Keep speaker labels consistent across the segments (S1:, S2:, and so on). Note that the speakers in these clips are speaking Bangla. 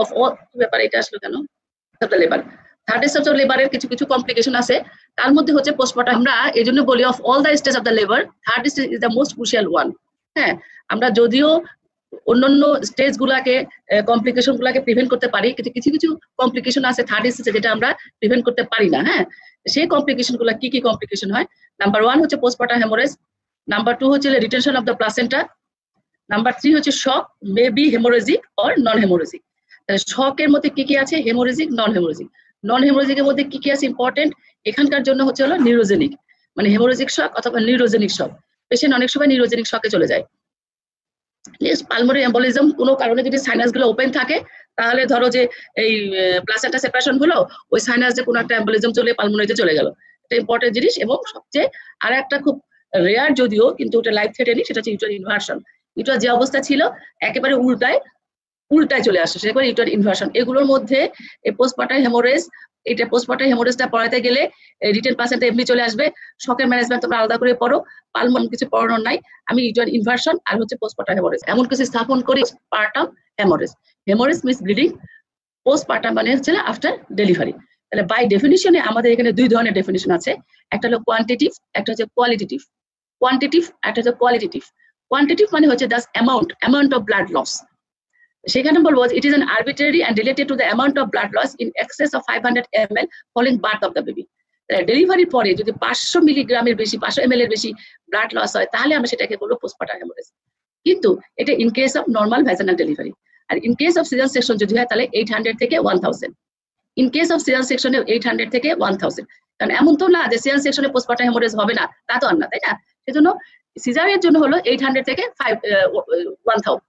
S1: অফ অল ব্যাপারে এটা আসলে কেন of the labour third stage of লেবারের কিছু কিছু কমপ্লিকেশন আছে তার মধ্যে হচ্ছে পোস্টমর্টম আমরা এজন্য বলি of all the stage of the labour third stage is the most crucial one হ্যাঁ আমরা যদিও অন্যান্য স্টেজ গুলাকে কমপ্লিকেশন গুলাকে প্রিভেন্ট করতে পারি কিন্তু কিছু কিছু কমপ্লিকেশন আছে থার্ড স্টেজে যেটা আমরা প্রিভেন্ট করতে পারি না হ্যাঁ সেই কমপ্লিকেশন গুলা কি কি কমপ্লিকেশন হয় নাম্বার 1 হচ্ছে পোস্টমর্টম হেমোরেজ নাম্বার 2 হচ্ছে retention of the placenta number 3 হচ্ছে shock may be haemorrhagic or non haemorrhagic শকের মধ্যে কি কি আছে হেমোরেজিক নন হেমোরেজিকের মধ্যে কি কি আছে ইম্পর্টেন্ট এখানকার জন্য হচ্ছে হলো নিউরোজেনিক মানে হেমোরেজিক শক অথবা নিউরোজেনিক শক পেশেন্ট অনেক সময় নিউরোজেনিক শকে চলে যায় পালমোনারি এম্বোলিজম কোনো কারণে যদি সাইনাস গুলো ওপেন থাকে তাহলে ধরো যে এই প্লাসেন্টা সেপারেশন হলো ওই সাইনাস যে কোনো একটা এম্বোলিজম চলে পালমোনারিতে চলে গেল এটা ইম্পর্টেন্ট জিনিস এবং সবচেয়ে আর একটা খুব রেয়ার যদিও কিন্তু ওটা লাইফ থ্রেটেনিং সেটা হচ্ছে ইউটার ইনভার্সন ইউটার যে অবস্থা ছিল একেবারে উল্টায় চলে আসে সেটা ইউটার ইনভার্সন এগুলোর মধ্যে এই পোস্টমর্টম হেমোরেজ এটা পোস্টমর্টম হেমোরেজটা পড়াতে গেলে রিটেন প্লাসেন্টা এমনি চলে আসবে শকের ম্যানেজমেন্ট তোমরা আলাদা করে পড়ো পালমন কিছু পড়ানোর নাই আমি ইউটার ইনভার্সন আর হচ্ছে পোস্টমর্টম হেমোরেজ এমন কিছু স্থাপন করি partum haemorrhage means bleeding postpartum মানে হচ্ছে আফটার ডেলিভারি তাহলে বাই ডেফিনিশনে আমাদের এখানে দুই ধরনের ডেফিনিশন আছে একটা হলো কোয়ান্টিটিভ একটা হচ্ছে কোয়ালিটেটিভ কোয়ান্টিটিভ একটা হচ্ছে কোয়ালিটেটিভ কোয়ান্টিটিভ মানে হচ্ছে the amount of blood loss সেখানে বলবো it is an arbitrary and related to the amount of blood loss in excess of 500 ml following birth of the baby ডেলিভারির পরে যদি 500 মিলিগ্রামের বেশি 500 ml এর বেশি ব্লাড লস হয় তাহলে আমরা সেটাকে বলবো পোস্টপার্টাম হেমোরেজ কিন্তু এটা in case of normal vaginal delivery আর in case of caesar section যদি হয় তাহলে 800 থেকে 1000 ইন কেস অফ সিজার সেকশনে 800 থেকে 1000 কারণ এমন তো না যে সিজার সেকশনে পোস্টপার্টাম হেমোরেজ হবে না তা তো আর না তাই না সেজন্য সিজারের জন্য হলো 800 থেকে 1000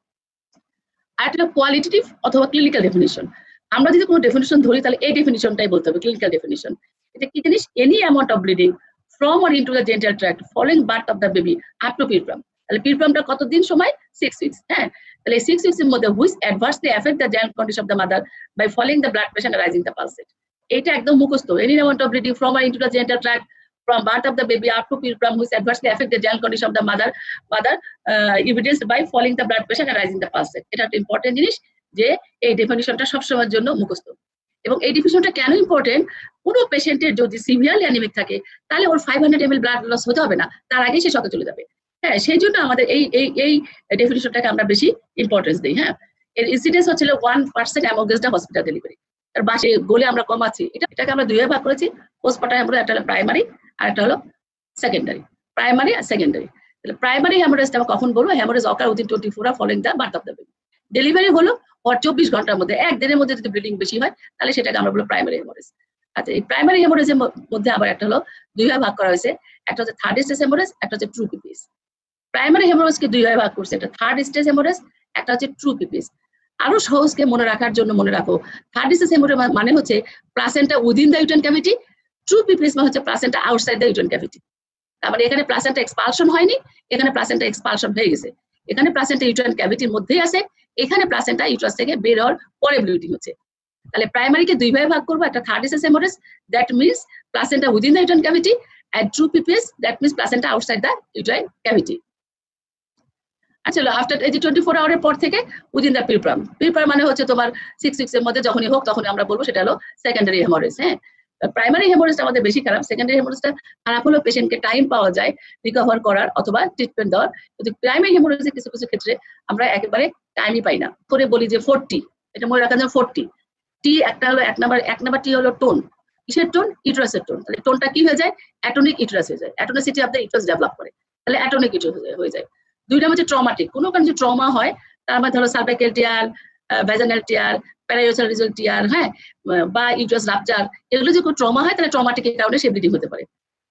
S1: আর একটা কোয়ালিটেটিভ অথবা ক্লিনিক্যাল ডেফিনিশন আমরা যদি কোনো ডেফিনিশন ধরি তাহলে এই ডেফিনিশনটাই বলতে হবে ক্লিনিক্যাল ডেফিনিশন এটা কি জিনিস any amount of bleeding from or into the genital tract following birth of the baby up to puerperium তাহলে পিরপ্রামটা কতদিন সময় 6 উইকস হ্যাঁ তাহলে 6 উইকস এর মধ্যে which adversely effect the general condition of the mother by following the blood pressure rising the pulse rate এটা একদম মুখস্থ any amount of bleeding from or into the genital tract from birth of the baby up to puerperam which adversely affect the general condition of the mother evidenced by falling the blood pressure and rising the pulse rate এটা একটা ইম্পর্টেন্ট জিনিস যে এই ডেফিনিশনটা সবসময়ের জন্য মুখস্থ এবং এই ডেফিনিশনটা কেন ইম্পর্টেন্ট কোনো পেশেন্টের যদি সিভিয়ারলি অ্যানিমিক থাকে তাহলে ওর 500 ml ব্লাড লস হতে হবে না তার আগে সে শকে চলে যাবে হ্যাঁ সেই জন্য আমাদের এই ডেফিনিশনটাকে আমরা বেশি ইম্পর্টেন্স দিই হ্যাঁ এর ইনসিডেন্স হচ্ছিল 1% অ্যামঙ্গস্ট দ্য হসপিটাল ডেলিভারি তার বাসে গোলে আমরা কমাচ্ছি এটাকে আমরা দুইভাবে ভাগ করেছি পোস্টপার্টাম হেমোরেজ একটা হলো প্রাইমারি আর একটা হলো সেকেন্ডারি প্রাইমারি আর সেকেন্ডারি তাহলে প্রাইমারি হেমোরেজটা আমরা কখন বলবো haemorrhage occur within 24 hour following the birth of the baby delivery হলো পর 24 ঘন্টার মধ্যে একদিনের মধ্যে যদি ব্লিডিং বেশি হয় তাহলে সেটাকে আমরা বলবো প্রাইমারি হেমোরেজ আচ্ছা এই প্রাইমারি হেমোরেজের মধ্যে আবার একটা হলো দুইভাবে ভাগ করা হয়েছে একটা হচ্ছে থার্ড স্টেজ হেমোরেজ একটা হচ্ছে ট্রু পিপিস প্রাইমারি হেমোরেজকে দুইভাবে ভাগ করছে একটা থার্ড স্টেজ হেমোরেজ একটা হচ্ছে ট্রু পিপিস আরো সহজকে মনে রাখার জন্য মনে রাখো থার্ড স্টেজ হেমোরেজ মানে হচ্ছে placenta within the uterine cavity true পিপিস মানে হচ্ছে placenta outside the uterine cavity তার মানে এখানে প্লাসেন্টা এক্সপালশন হয়নি এখানে প্লাসেন্টা এক্সপালশন হয়ে গেছে এখানে প্লাসেন্টা ইউটেরাইন ক্যাভিটির মধ্যেই আছে এখানে প্লাসেন্টা ইউটারাস থেকে বের হওয়ার পরে ব্লিডিং হচ্ছে তাহলে প্রাইমারিকে দুইভাবে ভাগ করবো একটা third stage haemorrhage that means placenta within the uterine cavity and true PPS that means placenta outside the uterine cavity আচ্ছা আফটার এই যে 24 আওয়ারের পর থেকে উইদিন দ্য পিরপ্রাম মানে হচ্ছে তোমার 6 উইকস এর মধ্যে যখনই হোক তখনই আমরা বলবো সেটা হলো সেকেন্ডারি হেমোরেজ হ্যাঁ প্রাইমারি হেমোরেজটা আমাদের বেশি খারাপ সেকেন্ডারি হেমোরেজটা খারাপ হলেও পেশেন্টকে টাইম পাওয়া যায় রিকভার করার অথবা ট্রিটমেন্ট দেওয়ার কিন্তু প্রাইমারি হেমোরেজের কিছু কিছু ক্ষেত্রে আমরা একেবারে টাইমই পাই না করে বলি যে 40 এটা মনে রাখা যায় 40 টি একটা হলো এক নাম্বার টি হলো টোন কিসের টোন ইউটেরাসের টোন তাহলে টোনটা কি হয়ে যায় অ্যাটনিক ইউটেরাস হয়ে যায় অ্যাটনিসিটি অফ দ্য ইউটেরাস ডেভেলপ করে তাহলে অ্যাটনিক ইউটেরাস হয়ে যায় দুই নাম্বার হচ্ছে ট্রমাটিক কোনো কারণে যদি ট্রমা হয় তার মধ্যে হলো সার্ভাইকাল টিয়ার ভ্যাজানাল টিয়ার প্যারাইওসারিজাল টিয়ার হ্যাঁ বা ইউটেরাস রাপচার এগুলো যদি কোনো ট্রমা হয় তাহলে ট্রমাটিকের কারণে সে ব্লিডিং হতে পারে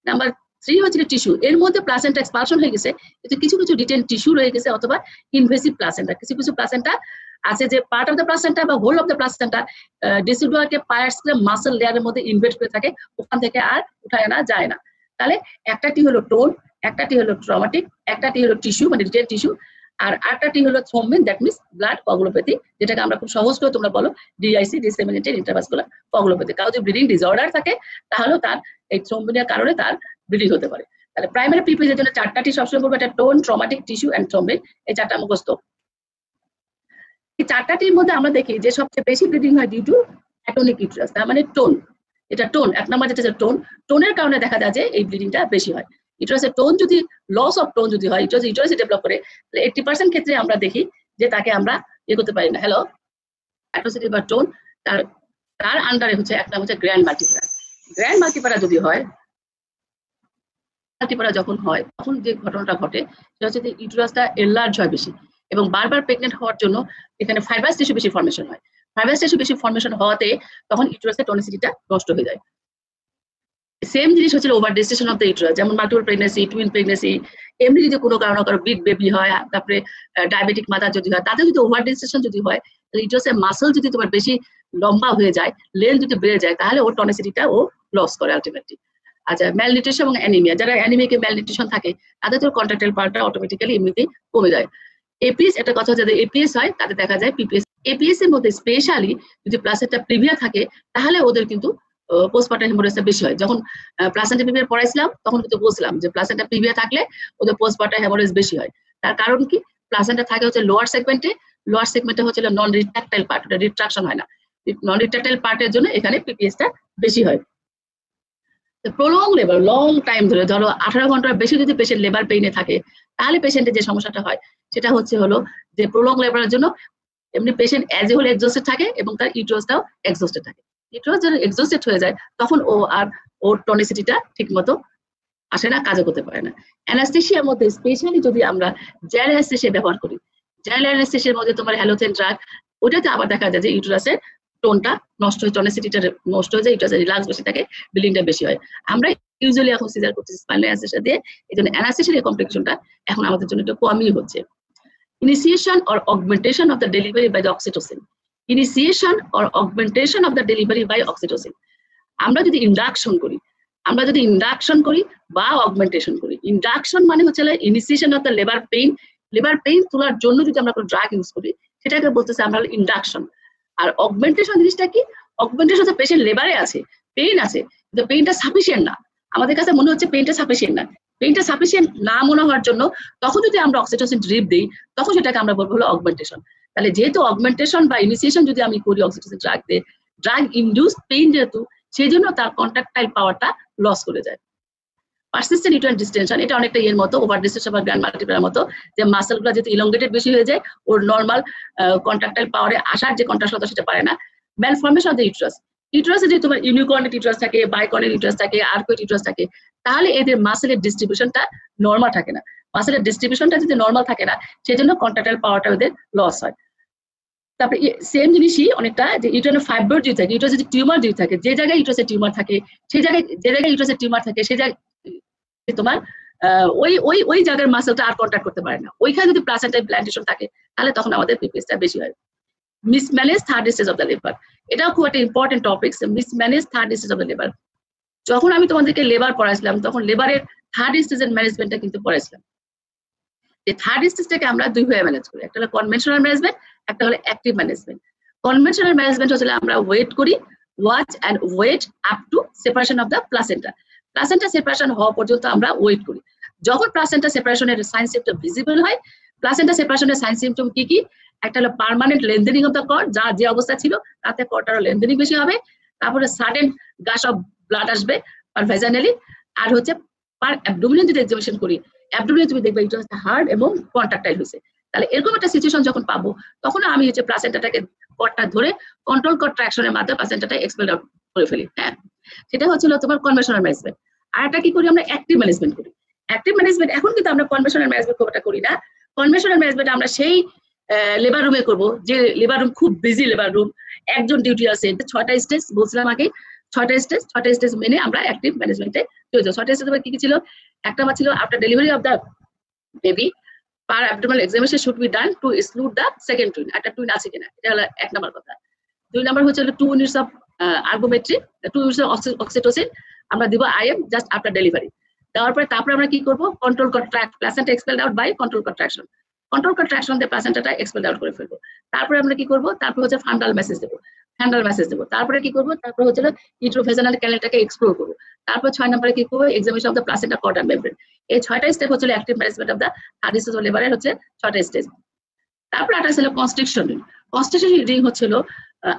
S1: নাম্বার 3 হচ্ছে টিস্যু এর মধ্যে প্লাসেন্টা এক্সপালশন হয়ে গেছে কিন্তু কিছু কিছু ডিটেন টিস্যু রয়ে গেছে অথবা ইনভেসিভ প্লাসেন্টা কিছু কিছু প্লাসেন্টা আছে যে পার্ট অফ দ্য প্লাসেন্টা বা হোল অফ দ্য প্লাসেন্টা ডিসিডুয়ারকে পায়ার্সকে মাসল লেয়ারের মধ্যে ইনভেট করে থাকে ওখান থেকে আর উঠায় আনা যায় না তাহলে একটাটি হলো টোন একটাটি হলো ট্রমাটিক একটাটি হলো টিস্যু মানে ডিটেন টিস্যু আর আরেকটাটি হলো thrombin that means blood coagulopathy যেটাকে আমরা খুব সহজ করে তোমরা বলো ডিআইসি ডিসেমিনেটেড ইন্টারভাসকুলার কোয়াগুলোপ্যাথি কারো যদি ব্লিডিং ডিসঅর্ডার থাকে তাহলেও তার এই থ্রম্বিনের কারণে তার ব্লিডিং হতে পারে তাহলে প্রাইমারি পিপিএস এর জন্য চারটাটি সবসময় বলবো এটা tone traumatic tissue and thrombin এই চারটা মুখস্থ এই চারটাটির মধ্যে আমরা দেখি যে সবচেয়ে বেশি ব্লিডিং হয় ডিউ টু অ্যাটনিক ইউটেরাস, তার মানে টোন, এটা টোন, এক নম্বর যেটা টোনের কারণে দেখা যায় যে এই ব্লিডিংটা বেশি হয়। ইউটেরাসের টোন যদি লস অফ টোন যদি হয়, ইউটেরাসে ডেভেলপ করে, তাহলে 80% ক্ষেত্রে আমরা দেখি যে তাকে আমরা করতে পারি না। হ্যালো, অ্যাট্রোসিটি বা টোন, তার আন্ডারে হচ্ছে একটা হচ্ছে গ্র্যান্ড মাল্টিপ্যারা। গ্র্যান্ড মাল্টিপ্যারা যদি হয়, মাল্টিপ্যারা যখন হয় তখন যে ঘটনাটা ঘটে সেটা হচ্ছে যে ইউটেরাসটা এনলার্জ হয় বেশি এবং বারবার প্রেগনেন্ট হওয়ার জন্য এখানে ফাইব্রাস টিস্যু বেশি ফর্মেশন হয়। ফাইব্রাস টিস্যু বেশি ফর্মেশন হওয়াতে তখন ইউটেরাসের টনিসিটিটা নষ্ট হয়ে যায়। সেম জিনিস হচ্ছে ওভার ডিস্টেশন অফ দ্য ইউটেরাস, যেমন মাল্টিপল প্রেগনেন্সি, টুইন প্রেগনেন্সি, এমনি যদি কোনো কারণে বিগ বেবি হয়, তারপরে ডায়াবেটিক মাদার যদি হয়, তাতে যদি ওভার ডিস্টেশন যদি হয়, তাহলে ইউটেরাসের মাসল যদি তোমার বেশি লম্বা হয়ে যায়, লেন্থ যদি বেড়ে যায়, তাহলে ওর টনিসিটিটা ও লস করে আলটিমেটলি। আচ্ছা, ম্যালনিউট্রিশন এবং অ্যানিমিয়া, যারা অ্যানিমিয়াকে ম্যালনিউট্রিশন থাকে তাদের তো কন্ট্রাক্টাইল পার্টটা অটোমেটিক্যালি এমনিতেই কমে যায়। এপিএস, একটা কথা, যাদের এপিএস হয় তাদের দেখা যায় পিপিএস। এপিএস এর মধ্যে স্পেশালি যদি প্লাসেন্টা প্রিভিয়া থাকে তাহলে ওদের কিন্তু পোস্টপার্টাম হেমোরেজটা বেশি হয়। যখন প্লাসেন্টা প্রিভিয়া পড়াইছিলাম তখন কিন্তু বলছিলাম যে প্লাসেন্টা প্রিভিয়া থাকলে ওদের পোস্টপার্টাম হেমোরেজ বেশি হয়। তার কারণ কি, প্লাসেন্টা থাকে হচ্ছে লোয়ার সেগমেন্টে হচ্ছে নন রিট্রাক্টাইল পার্ট, ওটা রিট্রাকশন হয় না। নন রিট্রাক্টাইল পার্টের জন্য এখানে পিপিএসটা বেশি হয়। প্রলং লেবার, লং টাইম ধরে, ধরো 18 ঘন্টার বেশি যদি পেশেন্ট লেবার পেইনে থাকে, তাহলে পেশেন্টের যে সমস্যাটা হয় সেটা হচ্ছে হলো যে প্রলং লেবারের জন্য এমনি patient as a whole exhausted থাকে এবং তার ইউটেরাসটাও এক্সস্টেড থাকে। ইউটেরাস যখন এক্সস্টেড হয়ে যায় তখন ওর টনিসিটিটা ঠিক মতো আসে না, কাজও করতে পারে না। অ্যানাস্থেসিয়ার মধ্যে স্পেশালি যদি আমরা জেল অ্যানাস্থেসিয়া ব্যবহার করি, জেল অ্যানাস্থেসিয়ার মধ্যে তোমার হ্যালোথেন ড্রাগ, ওটাতে আবার দেখা যায় যে ইউটেরাসের টোনটা নষ্ট হয়, টনিসিটিটা নষ্ট হয়ে যায়, ইউটেরাসের রিল্যাক্স বেশি থাকে, ব্লিডিংটা বেশি হয়। আমরা ইউজুয়ালি এখন সিজার করতেছি স্পাইনাল অ্যানাস্থেসিয়া দিয়ে, এই জন্য অ্যানাস্থেসিয়ার কমপ্লিকেশনটা এখন আমাদের জন্য একটু কমই হচ্ছে। Initiation or augmentation of the delivery by the oxytocin. Initiation or augmentation of the delivery by oxytocin. আমরা যদি ইন্ডাকশন করি বা অগমেন্টেশন করি, ইন্ডাকশন মানে হচ্ছে initiation of the labour pain তোলার জন্য যদি আমরা কোনো ড্রাগ ইউজ করি সেটাকে বলতেছে আমরা ইন্ডাকশন। আর অগমেন্টেশন জিনিসটা কি, অগমেন্টেশন হচ্ছে পেশেন্ট লেবারে আছে, পেইন আছে, কিন্তু পেইনটা সাফিসিয়েন্ট না, আমাদের কাছে মনে হচ্ছে পেইনটা সাফিসিয়েন্ট না। পেইনটা সাফিসিয়েন্ট না মনে হওয়ার জন্য তখন যদি আমরা অক্সিটোসিন ড্রিপ দিই তখন সেটাকে আমরা বলবো হলো অগমেন্টেশন। তাহলে যেহেতু অগমেন্টেশন বা ইনিশিয়েশন যদি আমি করি অক্সিটোসিন ড্রাগ দিয়ে, ড্রাগ ইনডিউস পেইন যেহেতু, সেই জন্য তার কন্ট্রাক্টাইল পাওয়ারটা লস করে যায়। পারসিস্টেন্ট ইউটেরাইন ডিসটেনশন, এটা অনেকটা এর মতো, ওভার ডিস্টেনশন বা গ্র্যান্ড মাল্টিপ্যারার মতো, যে মাসলগুলো যেহেতু ইলংগেটেড বেশি হয়ে যায়, ওর নর্মাল কন্ট্রাক্টাইল পাওয়ারে আসার যে কন্ট্রাকশন সেটা পারে না। ম্যালফরমেশন অফ দ্য ইউটেরাসে যদি তোমার ইউনিকর্নেট ইউটেরাস থাকে, বাইকর্নেট ইউটেরাস থাকে, আর্কোয়েট ইউটেরাস থাকে, তাহলে এদের মাসেলের ডিস্ট্রিবিউশনটা নর্মাল থাকে না। মাসেলের ডিস্ট্রিবিউশনটা যদি নর্মাল থাকে না, সেই জন্য কন্ট্রাক্টাইল পাওয়ারটা ওদের লস হয়। তারপরে সেম জিনিসই অনেকটা যে ইউটেরাইন ফাইব্রয়েড যদি থাকে, ইউটেরাস যদি টিউমার যদি থাকে, যে জায়গায় ইউটেরাসের টিউমার থাকে সেই জায়গায়, ইউটেরাসের টিউমার থাকে সেই জায়গায় তোমার ওই জায়গার মাসেলটা আর কন্ট্যাক্ট করতে পারে না। ওইখানে যদি প্লাসেন্টা ইমপ্ল্যান্টেশন থাকে তাহলে তখন আমাদের পিপিএসটা বেশি হয়। Mismanage third stage of the লিভার, এটাও খুব একটা important topic. Mismanage third stage of the লিভার, যখন আমি তোমাদেরকে লেবার পড়াইছিলাম তখন লেবারের থার্ড স্টেজের ম্যানেজমেন্টটা কিন্তু পড়াইছিলাম। যে থার্ড স্টেজটাকে আমরা দুই ভাবে ম্যানেজ করি, একটা হলো কনভেনশনাল ম্যানেজমেন্ট, একটা হলো অ্যাক্টিভ ম্যানেজমেন্ট। কনভেনশনাল ম্যানেজমেন্ট হচ্ছে আমরা ওয়েট করি, watch and wait up to separation of the placenta. Placenta separation হওয়া পর্যন্ত আমরা ওয়েট করি। যখন প্লাসেন্টা সেপারেশনের সাইন সিম্পটম ভিজিবল হয়, প্লাসেন্টা সেপারেশনের সাইন সিম্পটম কি কি, একটা হলো permanent lengthening of the cord, যা যে অবস্থা ছিল তাতে কর্ডটারও লেন্থেনিং বেশি হবে, তারপরে সাডেন গাশ অফ ব্লাড আসবে পার ভেজাইনালি, আর হচ্ছে পার অ্যাবডোমিনাল যদি এক্সামিনেশন করি, অ্যাবডোমিনাল তুমি দেখবে এটা হচ্ছে হার্ড এবং কন্ট্রাক্টাইল হয়েছে। তাহলে এরকম একটা সিচুয়েশন যখন পাবো তখন আমি হচ্ছে প্লাসেন্টাটাকে কর্ডটা ধরে কন্ট্রোল কন্ট্রাকশনের মাধ্যমে প্লাসেন্টাটা এক্সপেল আউট করে ফেলি। হ্যাঁ, সেটা হচ্ছিল তোমার কনভেনশনাল ম্যানেজমেন্ট। আর একটা কি করি আমরা, অ্যাক্টিভ ম্যানেজমেন্ট করি। অ্যাক্টিভ ম্যানেজমেন্ট এখন কিন্তু আমরা কনভেনশনাল ম্যানেজমেন্ট খুব একটা করি না। কনভেনশনাল ম্যানেজমেন্ট আমরা সেই লেবার রুমে করবো যে লেবার রুম খুব বিজি লেবার রুম, একজন ডিউটি আছে, 6টা স্টেজ বলছিলাম আগে, 6টা স্টেজ মেনে আমরা অ্যাক্টিভ ম্যানেজমেন্টে চলে যাই। 6টা স্টেজ কি কি ছিল, একটা ছিল after delivery of the baby per abdominal examination should be done to exclude the second twin, একটা টুইন আছে কিনা, এটা হলো 1 নম্বর কথা। 2 নম্বর হচ্ছে 2 units of ergometrine, 2 units of oxytocin আমরা দিব আইএম জাস্ট আফটার ডেলিভারি। দেওয়ার পরে তারপরে আমরা কি করবো, control contract, placenta expelled out by control contraction, control contraction দিয়ে প্লাসেন্টাটা এক্সপেলড আউট করে ফেলবো। তারপরে আমরা কি করবো, তারপর হচ্ছে ফান্ডাল মেসেজ দেবো, তারপরে কি করবো, তারপর হচ্ছে ইন্ট্রোভেজানাল ক্যানেলটাকে এক্সপ্লোর করবো। তারপর 6 নম্বরে কি করবো, examination of the placenta cord and membrane. এই 6টা স্টেপ হচ্ছে active management of the third stage of লেবারের হচ্ছে 6টা স্টেজ। তারপর একটা ছিল কনস্ট্রিকশন রিং। কনস্ট্রিকশন রিং হচ্ছিল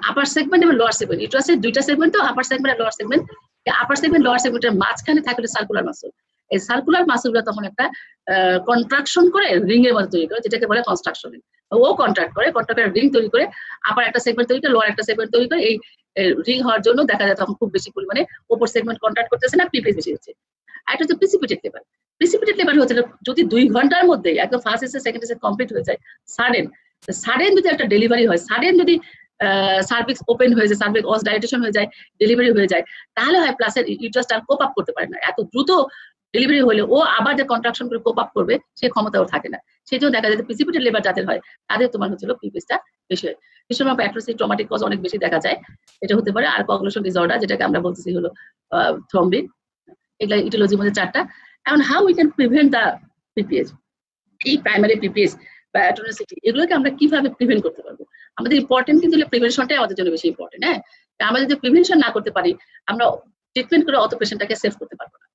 S1: আপার সেগমেন্ট এবং লোয়ার সেগমেন্ট। ইউট্রাসের দুইটা সেগমেন্ট, তো আপার সেগমেন্ট আর লোয়ার সেগমেন্ট। আপার সেগমেন্ট লোয়ার সেগমেন্টের মাঝখানে থাকলে সার্কুলার মাসল। এই সার্কুলার মাসলগুলো তখন একটা কন্ট্রাকশন করে রিং এর মধ্যে তৈরি করে, যেটাকে বলে কনস্ট্রাকশন রিং। ও কন্ট্রাক্ট করে রিং তৈরি করে, আপার একটা সেগমেন্ট তৈরি করে, লোয়ার একটা সেগমেন্ট তৈরি করে। এই রিং হওয়ার জন্য দেখা যায় তখন খুব বেশি পরিমাণে ওপর সেগমেন্ট কন্ট্রাক্ট করতেছে না, পিপিএস বেশি হচ্ছে। একটা হচ্ছে প্রিসিপিটেড লেবার। প্রিসিপিটেড লেবার হচ্ছে যদি 2 ঘন্টার মধ্যে একদম ফার্স্ট এসে সেকেন্ড এসে কমপ্লিট হয়ে যায়, সাডেন যদি একটা ডেলিভারি হয়, সাডেন যদি সার্ভিক্স ওপেন হয়ে যায়, সার্ভিক্স অস ডাইলেটেশন হয়ে যায়, ডেলিভারি হয়ে যায়, তাহলে হয় প্লাসের ইউট্রাসটা কোপ আপ করতে পারে না। এত দ্রুত ডেলিভারি হলে ও আবার যে কন্ট্রাকশন করে কোপ আপ করবে সেই ক্ষমতা ওর থাকে না। সেই জন্য দেখা যায় প্রিসিপিটেড লেবার যাদের হয় তাদের তোমার হচ্ছিল পিপিএসটা বেশি হয়। বিশেষ করে অ্যাট্রোসি ট্রমাটিক কজ অনেক বেশি দেখা যায়, এটা হতে পারে। আর কগলেশন ডিসঅর্ডার, যেটাকে আমরা বলতেছি হলো থ্রম্বিন, এগুলা ইটিওলজির মধ্যে 4টা। এখন how we can prevent the PPS, এই প্রাইমারি পিপিএস বা অ্যাট্রোসিটি, এগুলোকে আমরা কিভাবে প্রিভেন্ট করতে পারবো? আমাদের ইম্পর্টেন্ট কিন্তু প্রিভেনশনটাই আমাদের জন্য বেশি ইম্পর্টেন্ট। হ্যাঁ, আমরা যদি প্রিভেনশন না করতে পারি, আমরা ট্রিটমেন্ট করে অত পেশেন্টটাকে সেভ করতে পারবো না।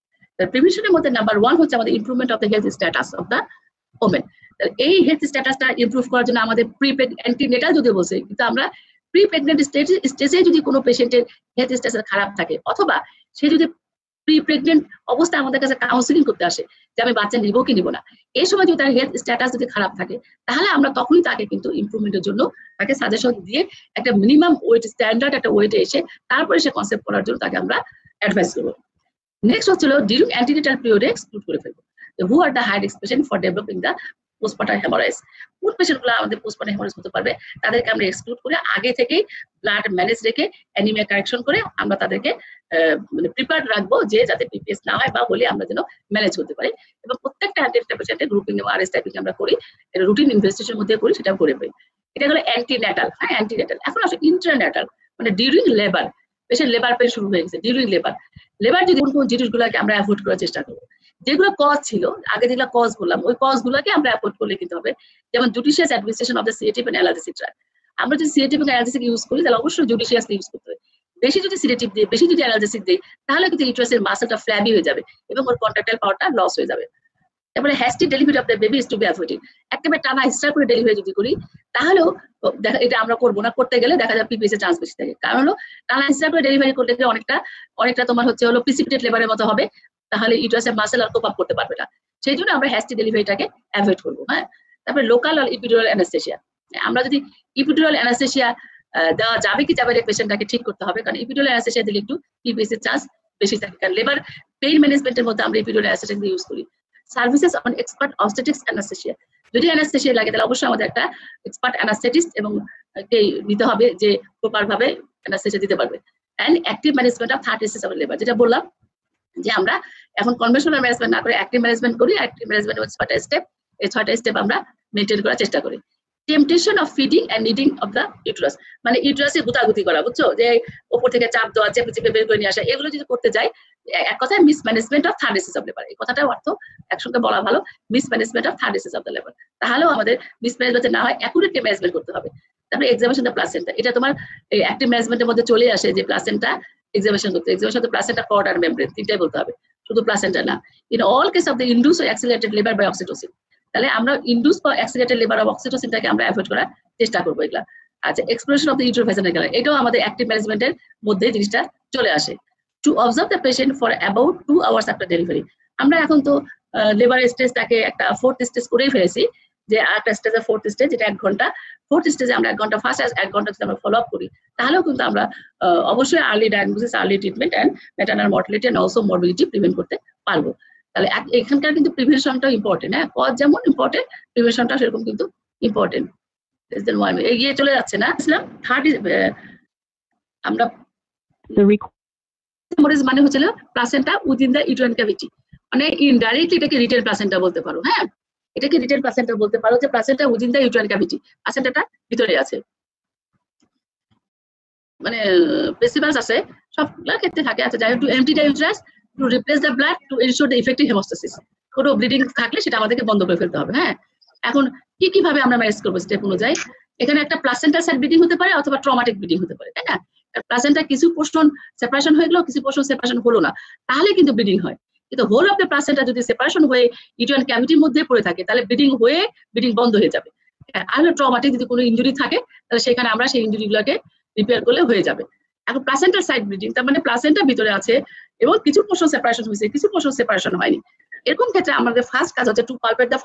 S1: প্রিভেনশনের মধ্যে নাম্বার 1 হচ্ছে আমাদের improvement of the health status of the women. এই হেলথ স্ট্যাটাসটা ইমপ্রুভ করার জন্য আমাদের অ্যান্টিনেটাল যদি বলছে, কিন্তু আমরা প্রি প্রেগনেন্ট স্টেজে যদি কোনো পেশেন্টের হেলথ স্ট্যাটাস খারাপ থাকে, অথবা সে যদি প্রি প্রেগনেন্ট অবস্থায় আমাদের কাছে কাউন্সিলিং করতে আসে যে আমি বাচ্চা নিব কি নিব না, এই সময় যদি তার হেলথ স্ট্যাটাস যদি খারাপ থাকে, তাহলে আমরা তখনই তাকে কিন্তু ইমপ্রুভমেন্টের জন্য তাকে সাজেশন দিয়ে একটা মিনিমাম ওয়েট, স্ট্যান্ডার্ড একটা ওয়েটে এসে তারপরে সে কনসেপ্ট করার জন্য তাকে আমরা অ্যাডভাইস করবো। নেক্সট হচ্ছিল ডিউরিং অ্যান্টিনেটাল পিরিয়ডে এক্সক্লুড করে ফেলবো। Who are the high risk patient for developing the postpartum haemorrhage. কোন পেশেন্টগুলো আমাদের পোস্টপার্টাম হেমোরাইজ হতে পারবে, তাদেরকে আমরা এক্সক্লুড করে আগে থেকেই ব্লাড ম্যানেজ রেখে অ্যানিমিয়া কারেকশন করে আমরা তাদেরকে মানে প্রিপেয়ার্ড রাখবো যে যাতে পিপিএস না হয় বা হলে আমরা যেন ম্যানেজ করতে পারি। এবং প্রত্যেকটা অ্যান্টিনেটাল পেশেন্টের গ্রুপিং এবং আরএস টাইপিং আমরা করি, এটা রুটিন ইনভেস্টিগেশনের মধ্যে করি, সেটাও করে পাই। এটা হলো অ্যান্টিনেটাল। হ্যাঁ, অ্যান্টিনেটাল। এখন আসলে ইন্টারনেটাল, মানে during labour, patient labour pain শুরু হয়ে গেছে, ডিউরিং লেবার যদি কোন জিনিসগুলোকে আমরা অ্যাভয়েড করার চেষ্টা করবো, যেগুলো কজ ছিল আগে, যেগুলো কজ বললাম, ওই কজগুলোকে আমরা অ্যাভয়েড করলে কিন্তু হবে। যেমন judicious administration of the sedative and analgesic drug. আমরা যদি সিডেটিভ এবং অ্যানালজেসিক ইউজ করি, তাহলে অবশ্যই জুডিশিয়াসলি ইউজ করতে হবে। বেশি যদি সিডেটিভ দিই, বেশি যদি অ্যানালজেসিক দিই, তাহলে কিন্তু ইউট্রাসের মাসলটা ফ্ল্যাবি হয়ে যাবে এবং ওর কন্ট্রাক্টাইল পাওয়ারটা লস হয়ে যাবে। তারপরে hasty delivery of the baby is to be avoided. একেবারে টানা স্টার করে ডেলিভারি যদি করি, তাহলেও দেখা, এটা আমরা করবো না, করতে গেলে দেখা যায় পিপিএস এর চান্স বেশি থাকে। কারণ হলো টানা স্টার করে ডেলিভারি করতে গেলে অনেকটা তোমার হচ্ছে হলো প্রিসিপিটেড লেবারের মতো হবে, তাহলে ইউট্রাসের মাসল আর কোপ আপ করতে পারবে না। সেই জন্য আমরা হ্যাস্টি ডেলিভারিটাকে অ্যাভয়েড করবো। হ্যাঁ, তারপরে লোকাল আর ইপিডুরাল অ্যানাস্থেসিয়া। আমরা যদি ইপিডুরাল অ্যানাস্থেসিয়া দেওয়া যাবে কি যাবে, পেশেন্টটাকে ঠিক করতে হবে, কারণ ইপিডুরাল অ্যানাস্থেসিয়া দিলে একটু পিপিএস এর চান্স বেশি থাকে। কারণ লেবার পেইন ম্যানেজমেন্টের মধ্যে আমরা ইপিডুরাল অ্যানাস্থেসিয়া ইউজ করি। Services on expert obstetrics anaesthesia. যদি অ্যানাস্থেসিয়া লাগে, তাহলে অবশ্যই আমাদের একটা এক্সপার্ট অ্যানাস্থেটিস্ট এবং নিতে হবে যে প্রপার ভাবে অ্যানাস্থেসিয়া দিতে পারবে। And active management of third stage of labour, যেটা বললাম যে আমরা এখন কনভেনশনাল ম্যানেজমেন্ট না করে অ্যাক্টিভ ম্যানেজমেন্ট করি। অ্যাক্টিভ ম্যানেজমেন্ট হচ্ছে 6টা স্টেপ, এই 6টা স্টেপ আমরা মেনটেন করার চেষ্টা করি। Temptation of feeding and kneading of the uterus, মানে ইউট্রাসে গুতাগুতি করা, বুঝছো, যে উপর থেকে চাপ দেওয়া, চেপে চেপে বের করে নিয়ে আসা, এগুলো যদি করতে যাই, এক কথায় mismanagement of third stage of labour. এই কথাটার অর্থ একসঙ্গে বলা ভালো, mismanagement of third stage of the labour. তাহলেও আমাদের মিসম্যানেজমেন্ট না হয়, অ্যাকুরেট ম্যানেজমেন্ট করতে হবে। তারপরে এক্সামিনেশন দ্য প্লাসেন্টা, এটা তোমার এই অ্যাক্টিভ ম্যানেজমেন্টের মধ্যে চলে আসে যে প্লাসেন্টা এক্সামিনেশন করতে। এক্সামিনেশন প্লাসেন্টা, কর্ড আর মেমব্রেন, তিনটাই বলতে হবে, শুধু প্লাসেন্টা না। In all case of the induce or accelerated labour by oxytocin, তাহলে আমরা ইন্ডুস বা অ্যাক্সিলারেটেড লেবার অফ অক্সিটোসিনটাকে আমরা অ্যাভয়েড করার চেষ্টা করবো। এগুলা আচ্ছা, এক্সপ্লোরেশন অফ দ্য ইউটেরোভাজিনাল ক্যানাল, এটাও আমাদের অ্যাক্টিভ ম্যানেজমেন্টের মধ্যে জিনিসটা চলে আসে। To observe the patient for about 2 hours after delivery. আমরা এখন তো লেবার স্টেজটাকে একটা 4th স্টেজ করেই ফেলেছি, যে আরেকটা স্টেজ 4th স্টেজ, যেটা 1 ঘন্টা। 4th স্টেজে আমরা 1 ঘন্টা, ফার্স্ট 1 ঘন্টা যদি আমরা ফলো আপ করি, তাহলেও কিন্তু আমরা অবশ্যই early diagnosis, early treatment and maternal mortality and also morbidity prevent করতে পারবো। তাহলে এখানকার কিন্তু প্রিভেনশনটাও ইম্পর্টেন্ট। হ্যাঁ, কজ যেমন ইম্পর্টেন্ট, প্রিভেনশনটা সেরকম কিন্তু ইম্পর্টেন্ট। এগিয়ে চলে যাচ্ছে না। থার্ড আমরা মানে হচ্ছিল placenta within the uterine cavity, মানে ইনডাইরেক্টলি এটাকে রিটেন প্লাসেন্টা বলতে পারো। হ্যাঁ, এটাকে রিটেন প্লাসেন্টা বলতে পারো, যে placenta within the uterine cavity, প্লাসেন্টাটা ভিতরে আছে, মানে প্রেসিভাস আছে, সবগুলোর ক্ষেত্রে থাকে। আচ্ছা, যাই হোক, to empty the uterus, to replace the blood, to ensure the effective haemostasis. কোনো ব্লিডিং থাকলে সেটা আমাদেরকে বন্ধ করে ফেলতে হবে। হ্যাঁ, এখন কি ভাবে আমরা ম্যানেজ করবো স্টেপ অনুযায়ী? এখানে একটা প্লাসেন্টাল সাইড ব্লিডিং হতে পারে অথবা ট্রমাটিক ব্লিডিং হতে পারে, তাই না? প্লাসেন্টা কিছু পোর্শন সেপারেশন হয়ে গেল, কিছু পোর্শন সেপারেশন হলো না, তাহলে কিন্তু ব্লিডিং হয়। কিন্তু হোল অফ দ্য প্লাসেন্টা যদি সেপারেশন হয়ে ইউটেরাইন ক্যাভিটির মধ্যে পড়ে থাকে, তাহলে ব্লিডিং বন্ধ হয়ে যাবে। আর হলো ট্রমাটিক, যদি কোনো ইনজুরি থাকে তাহলে সেখানে আমরা সেই ইনজুরিগুলোকে রিপেয়ার করলে হয়ে যাবে। এখন প্লাসেন্টার সাইড ব্লিডিং, তার মানে প্লাসেন্টার ভিতরে আছে এবং কিছু পোর্শন সেপারেশন হয়েছে, কিছু পোর্শন সেপারেশন হয়নি। এরকম ক্ষেত্রে আমাদের ফার্স্ট কাজ হচ্ছে to palpate the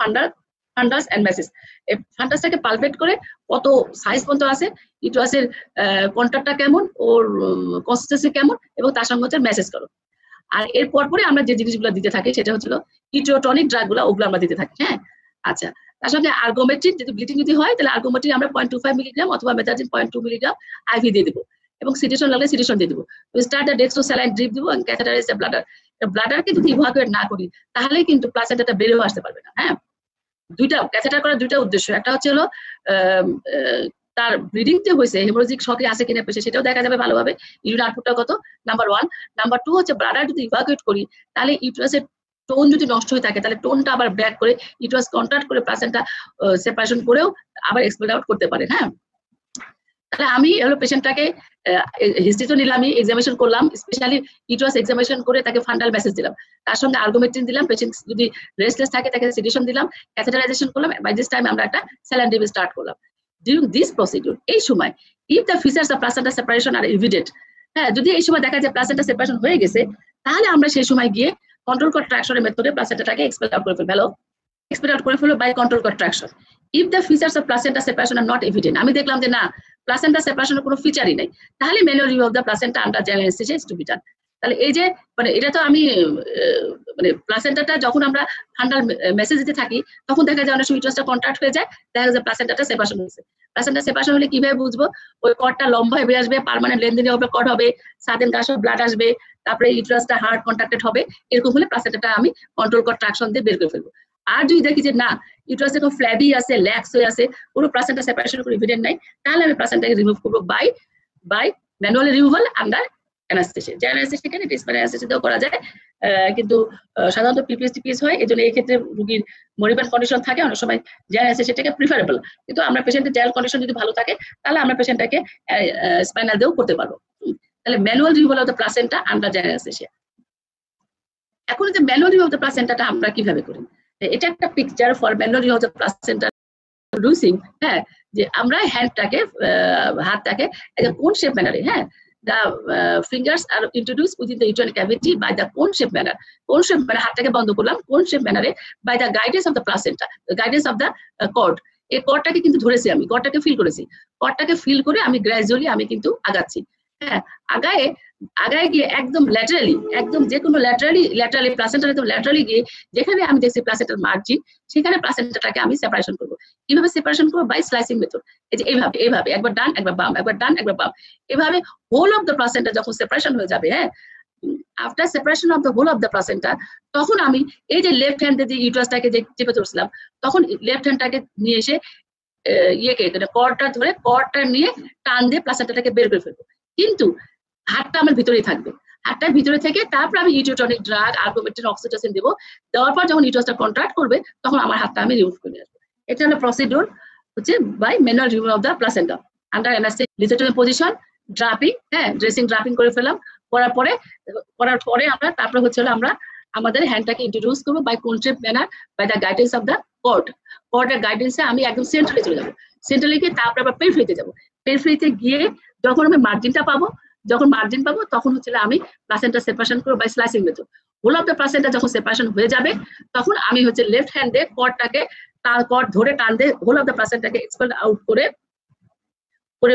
S1: fundus and massage. এই ফান্ডাসটাকে পালপেট করে কত সাইজ পর্যন্ত আছে, ইউটেরাসের কন্ট্রাক্টটা কেমন, ওর কনসিস্টেন্সি কেমন, এবং তার সঙ্গে হচ্ছে মেসেজ করো। আর এর পরপরে আমরা যে জিনিসগুলো দিতে থাকি সেটা হচ্ছিল ইটিওটনিক ড্রাগগুলো, ওগুলো আমরা দিতে থাকি। হ্যাঁ, আচ্ছা, তার সঙ্গে আর্গোমেট্রিন, যদি ব্লিডিং যদি হয় তাহলে আর্গোমেট্রিন আমরা 0.25 মিলিগ্রাম অথবা মেথাজিন 0.2 মিলিগ্রাম আইভি দিয়ে দেবো, এবং সিটেশন লাগলে সিটেশন দিয়ে দেবো। স্টার্ট দ্য ডেক্সট্রোস্যালাইন ড্রিপ দিব, ক্যাথেটারাইজ দ্য ব্লাডার। ব্লাডারকে যদি ইভাকুয়েট না করি তাহলে কিন্তু প্লাসেন্টাটা বেরিয়ে আসতে পারবে না। হ্যাঁ, দুইটা ক্যাথেটার করার দুইটা উদ্দেশ্য, একটা হচ্ছে হলো তার ব্লিডিং যে হয়েছে হেমোরোজিক শকে আছে কিনা পেশে সেটাও দেখা যাবে ভালোভাবে, ইউরিন আউটপুটটা কত, নাম্বার 1। নাম্বার 2 হচ্ছে ব্লাডার যদি ইভাকুয়েট করি তাহলে ইউটেরাসের টোন যদি নষ্ট হয়ে থাকে তাহলে টোনটা আবার ব্যাক করে ইউটেরাস কন্ট্রাক্ট করে প্লাসেন্টা সেপারেশন করেও আবার এক্সপেল আউট করতে পারে। হ্যাঁ, তাহলে আমি হলো পেশেন্টটাকে হিস্ট্রি তো নিলামই, এক্সামিনেশন করলাম, স্পেশালি ইউটেরাস এক্সামিনেশন করে তাকে ফান্ডাল মেসেজ দিলাম, তার সঙ্গে আর্গোমেট্রিন দিলাম, পেশেন্ট যদি রেস্টলেস থাকে তাকে সিডেশন দিলাম, ক্যাথেটারাইজেশন করলাম। বাই দিস টাইম আমরা একটা স্যালাইন ড্রিপ স্টার্ট করলাম। ডিউরিং দিস প্রসিডিউর, এই সময় if the features of placenta separation are evident, হ্যাঁ, যদি এই সময় দেখা যায় প্লাসেন্টা সেপারেশন হয়ে গেছে তাহলে আমরা সেই সময় গিয়ে কন্ট্রোল কন্ট্রাকশনের মেথডে প্লাসেন্টাটাকে এক্সপেল আউট করে ফেলবো। এক্সপেল আউট করে ফেলবো by control contraction. If the features of placenta separation are not evident, আমি দেখলাম যে না প্লাসেন্টা সেপারেশনের কোনো ফিচারই নেই, তাহলে manual review of the placenta under general anaesthesia is to be done. তাহলে এই যে মানে এটা তো আমি মানে প্লাসেন্টাটা যখন আমরা ফান্ডাল মেসেজ দিতে থাকি তখন দেখা যায় অনেক সময় ইউটেরাসটা কন্ট্রাক্ট হয়ে যায়, দেখা যায় প্লাসেন্টাটা সেপারেশন হয়েছে। প্লাসেন্টা সেপারেশন হলে কিভাবে বুঝবো? ওই কর্ডটা লম্বা হয়ে আসবে, পার্মানেন্ট লেনদেনে হবে, কর্ড হবে, সাদেন গাছ ব্লাড আসবে, তারপরে ইউটেরাসটা হার্ড কন্ট্রাক্টেড হবে। এরকম হলে প্লাসেন্টাটা আমি কন্ট্রোল কন্ট্রাকশন দিয়ে বের করে ফেলবো। আর যদি দেখি যে না ইউটেরাস এখন ফ্ল্যাবি আছে, ল্যাক্স হয়ে আছে, কোনো প্লাসেন্টা সেপারেশন কোনো এভিডেন্ট নাই, তাহলে আমি প্লাসেন্টাকে রিমুভ করবো by manual removal under anaesthesia. General anaesthesia কেন ডিসপ্যারেন্ট অ্যানেস্থেসিয়াও করা যায়, কিন্তু সাধারণত পিপিএস টিপিএস হয়, এই জন্য এই ক্ষেত্রে রোগীর মরিবেন্ট কন্ডিশন থাকে, অনেক সময় জেনারেল অ্যানেস্থেসিয়াটাকে প্রিফারেবল। কিন্তু আমরা পেশেন্টের জেনারেল কন্ডিশন যদি ভালো থাকে তাহলে আমরা পেশেন্টটাকে স্পাইনাল দিয়েও করতে পারবো। তাহলে manual removal of the placenta under general anaesthesia. এখন যে ম্যানুয়াল রিমুভ অফ দ্য প্লাসেন্টাটা আমরা কিভাবে করি, এটা একটা picture for manual remove of the placenta loosing. হ্যাঁ, যে আমরা হাতটাকে কোন শেপ ম্যানারে, হ্যাঁ, the fingers are introduced within the uterine cavity by the cone shape manner. Cone shape manner, হাতটাকে বন্ধ করলাম cone shape manner by the guidance of the placenta, the guidance of the cord. এই কর্ডটাকে কিন্তু ধরেছি আমি, কর্ডটাকে ফিল করেছি, কর্ডটাকে ফিল করে আমি গ্র্যাজুয়ালি আমি কিন্তু আগাচ্ছি। হ্যাঁ, আগায় গিয়ে একদম ল্যাটারালি, একদম যে কোনো ল্যাটারালি প্লাসেন্টার একদম ল্যাটারালি গিয়ে যেখানে আমি দেখছি প্লাসেন্টার মার্জিন সেখানে প্লাসেন্টাটাকে আমি সেপারেশন করবো। কিভাবে সেপারেশন করবো? By slicing method. এই যে এইভাবে একবার ডান একবার বাম, একবার ডান একবার বাম, এভাবে হোল অফ দ্য প্লাসেন্টা যখন সেপারেশন হয়ে যাবে, হ্যাঁ, after separation of the whole of the placenta, তখন আমি এই যে লেফট হ্যান্ডে যে ইউটেরাসটাকে যে চেপে ধরছিলাম তখন লেফট হ্যান্ডটাকে নিয়ে এসে কর্ডটা ধরে কর্ডটা নিয়ে টান দিয়ে প্লাসেন্টাটাকে বের করে ফেলবো। কিন্তু হাতটা আমার ভিতরেই থাকবে, হাতটার ভিতরে থেকে তারপর আমি ইউটেরোটনিক ড্রাগ, আর্গোমেট্রিন, অক্সিটোসিন দেবো। দেওয়ার পর যখন ইউটেরাসটা কন্ট্রাক্ট করবে তখন আমার হাতটা আমি রিমুভ করে আসবো। এটা হলো প্রসিডিউর হচ্ছে by manual remove of the placenta under anaesthesia. Lithotomy position, draping, হ্যাঁ, ড্রেসিং ড্রাপিং করে ফেলাম, করার পরে আমরা তারপরে হচ্ছে হলো আমরা আমাদের হ্যান্ডটাকে ইন্ট্রোডিউস করবো বাই কোন shape manner by the guidance of the কর্ডের গাইডেন্সে আমি একদম সেন্ট্রালে চলে যাবো। সেন্ট্রালে গিয়ে তারপরে আবার পেরিফেরিতে যাবো। পেরিফেরিতে গিয়ে যখন আমি মার্জিনটা পাবো, তখন হচ্ছে আমি প্লাসেন্টা সেপারেশন করবো by slicing method. Whole of the placenta যখন সেপারেশন হয়ে যাবে তখন আমি হচ্ছে লেফট হ্যান্ডে কর্ডটাকে কর্ড ধরে টান দিয়ে হোল অফ দ্য প্লাসেন্টাকে এক্সপেল আউট করে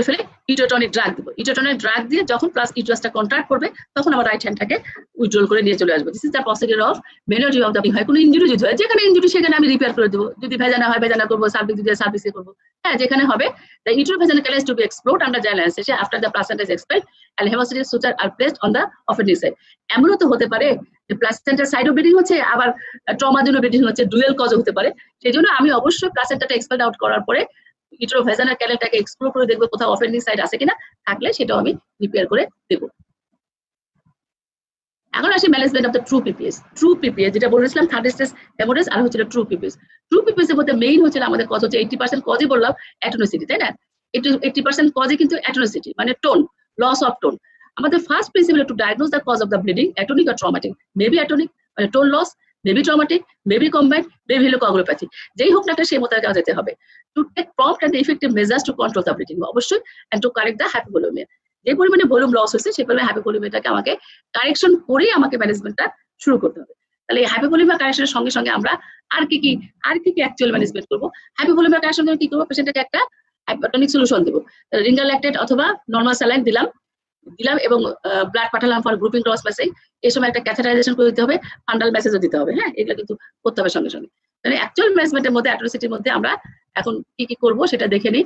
S1: ফেলে ইউটেরোটনিক ড্রাগ দিব। ইউটেরোটনিক ড্রাগ দিয়ে যখন প্লাস ইউটেরাসটা কন্ট্রাক্ট করবে তখন আমার রাইট হ্যান্ডটাকে উইথড্রল করে নিয়ে চলে আসবো। This is the procedure of manual remove of the. হয় কোনো ইনজুরি যদি হয়, যেখানে ইনজুরি সেখানে আমি রিপেয়ার করে দেবো, যদি ভেজানা হয় ভেজানা করবো, সার্ভিস যদি সার্ভিসে করবো, হ্যাঁ, যেখানে হবে। The uterovaginal canal is to be explored under general anaesthesia after the placenta is expelled and haemostatic suture are placed on the offending side. এমনও তো হতে পারে যে প্লাসেন্টার সাইডও ব্লিডিং হচ্ছে, আবার ট্রমার জন্য ব্লিডিং হচ্ছে, ডুয়েল কজও হতে পারে। সেই জন্য আমি অবশ্যই প্লাসেন্টাটা এক্সপেল আউট করার পরে ইউটেরোভেজানাল ক্যানালটাকে এক্সপ্লোর করে দেখবো কোথাও অফেন্ডিং সাইড আছে কিনা, থাকলে সেটাও আমি রিপেয়ার করে দেবো। এখন আসি management of the true PPS. True PPS যেটা বলেছিলাম থার্ড স্টেজ হেমোরেজ, আর হচ্ছে ট্রু পিপিএস। ট্রু পিপিএস এর মধ্যে মেইন হচ্ছে আমাদের কজ হচ্ছে 80% কজই বললাম অ্যাটোনিসিটি, তাই না? 80% কজই কিন্তু অ্যাটোনিসিটি, মানে টোন, লস অফ টোন। আমাদের first principal to diagnose the cause of the bleeding, atonic or traumatic, maybe atonic, মানে tone loss, maybe traumatic, maybe combined, maybe হলো কোয়াগুলোপ্যাথি, যেই হোক না সেই মতো কাজ যেতে হবে to take prompt and effective measures to control the bleeding অবশ্যই and to correct the hypovolaemia. যে পরিমাণে ভলিউম লস হয়েছে সেই পরিমাণে হাইপোভলিউমিয়াটাকে আমাকে কারেকশন করেই আমাকে ম্যানেজমেন্টটা শুরু করতে হবে। তাহলে এই হাইপোভলিউমিয়া কারেকশনের সঙ্গে সঙ্গে আমরা আর কি অ্যাকচুয়াল ম্যানেজমেন্ট করবো। হাইপোভলিউমিয়া কারেকশন কি করবো, পেশেন্টকে একটা হাইপারটনিক সলিউশন দেবো, রিঙ্গার ল্যাকটেট অথবা নরমাল স্যালাইন দিলাম এবং ব্লাড পাঠালাম ফর গ্রুপিং ক্রস ম্যাসেজ। এই সময় একটা ক্যাথেটারাইজেশন করে দিতে হবে, ফান্ডাল ম্যাসেজও দিতে হবে। হ্যাঁ, এগুলো কিন্তু করতে হবে সঙ্গে সঙ্গে। তাহলে অ্যাকচুয়াল ম্যানেজমেন্টের মধ্যে অ্যাট্রোসিটির মধ্যে আমরা এখন কি করবো সেটা দেখে নিই।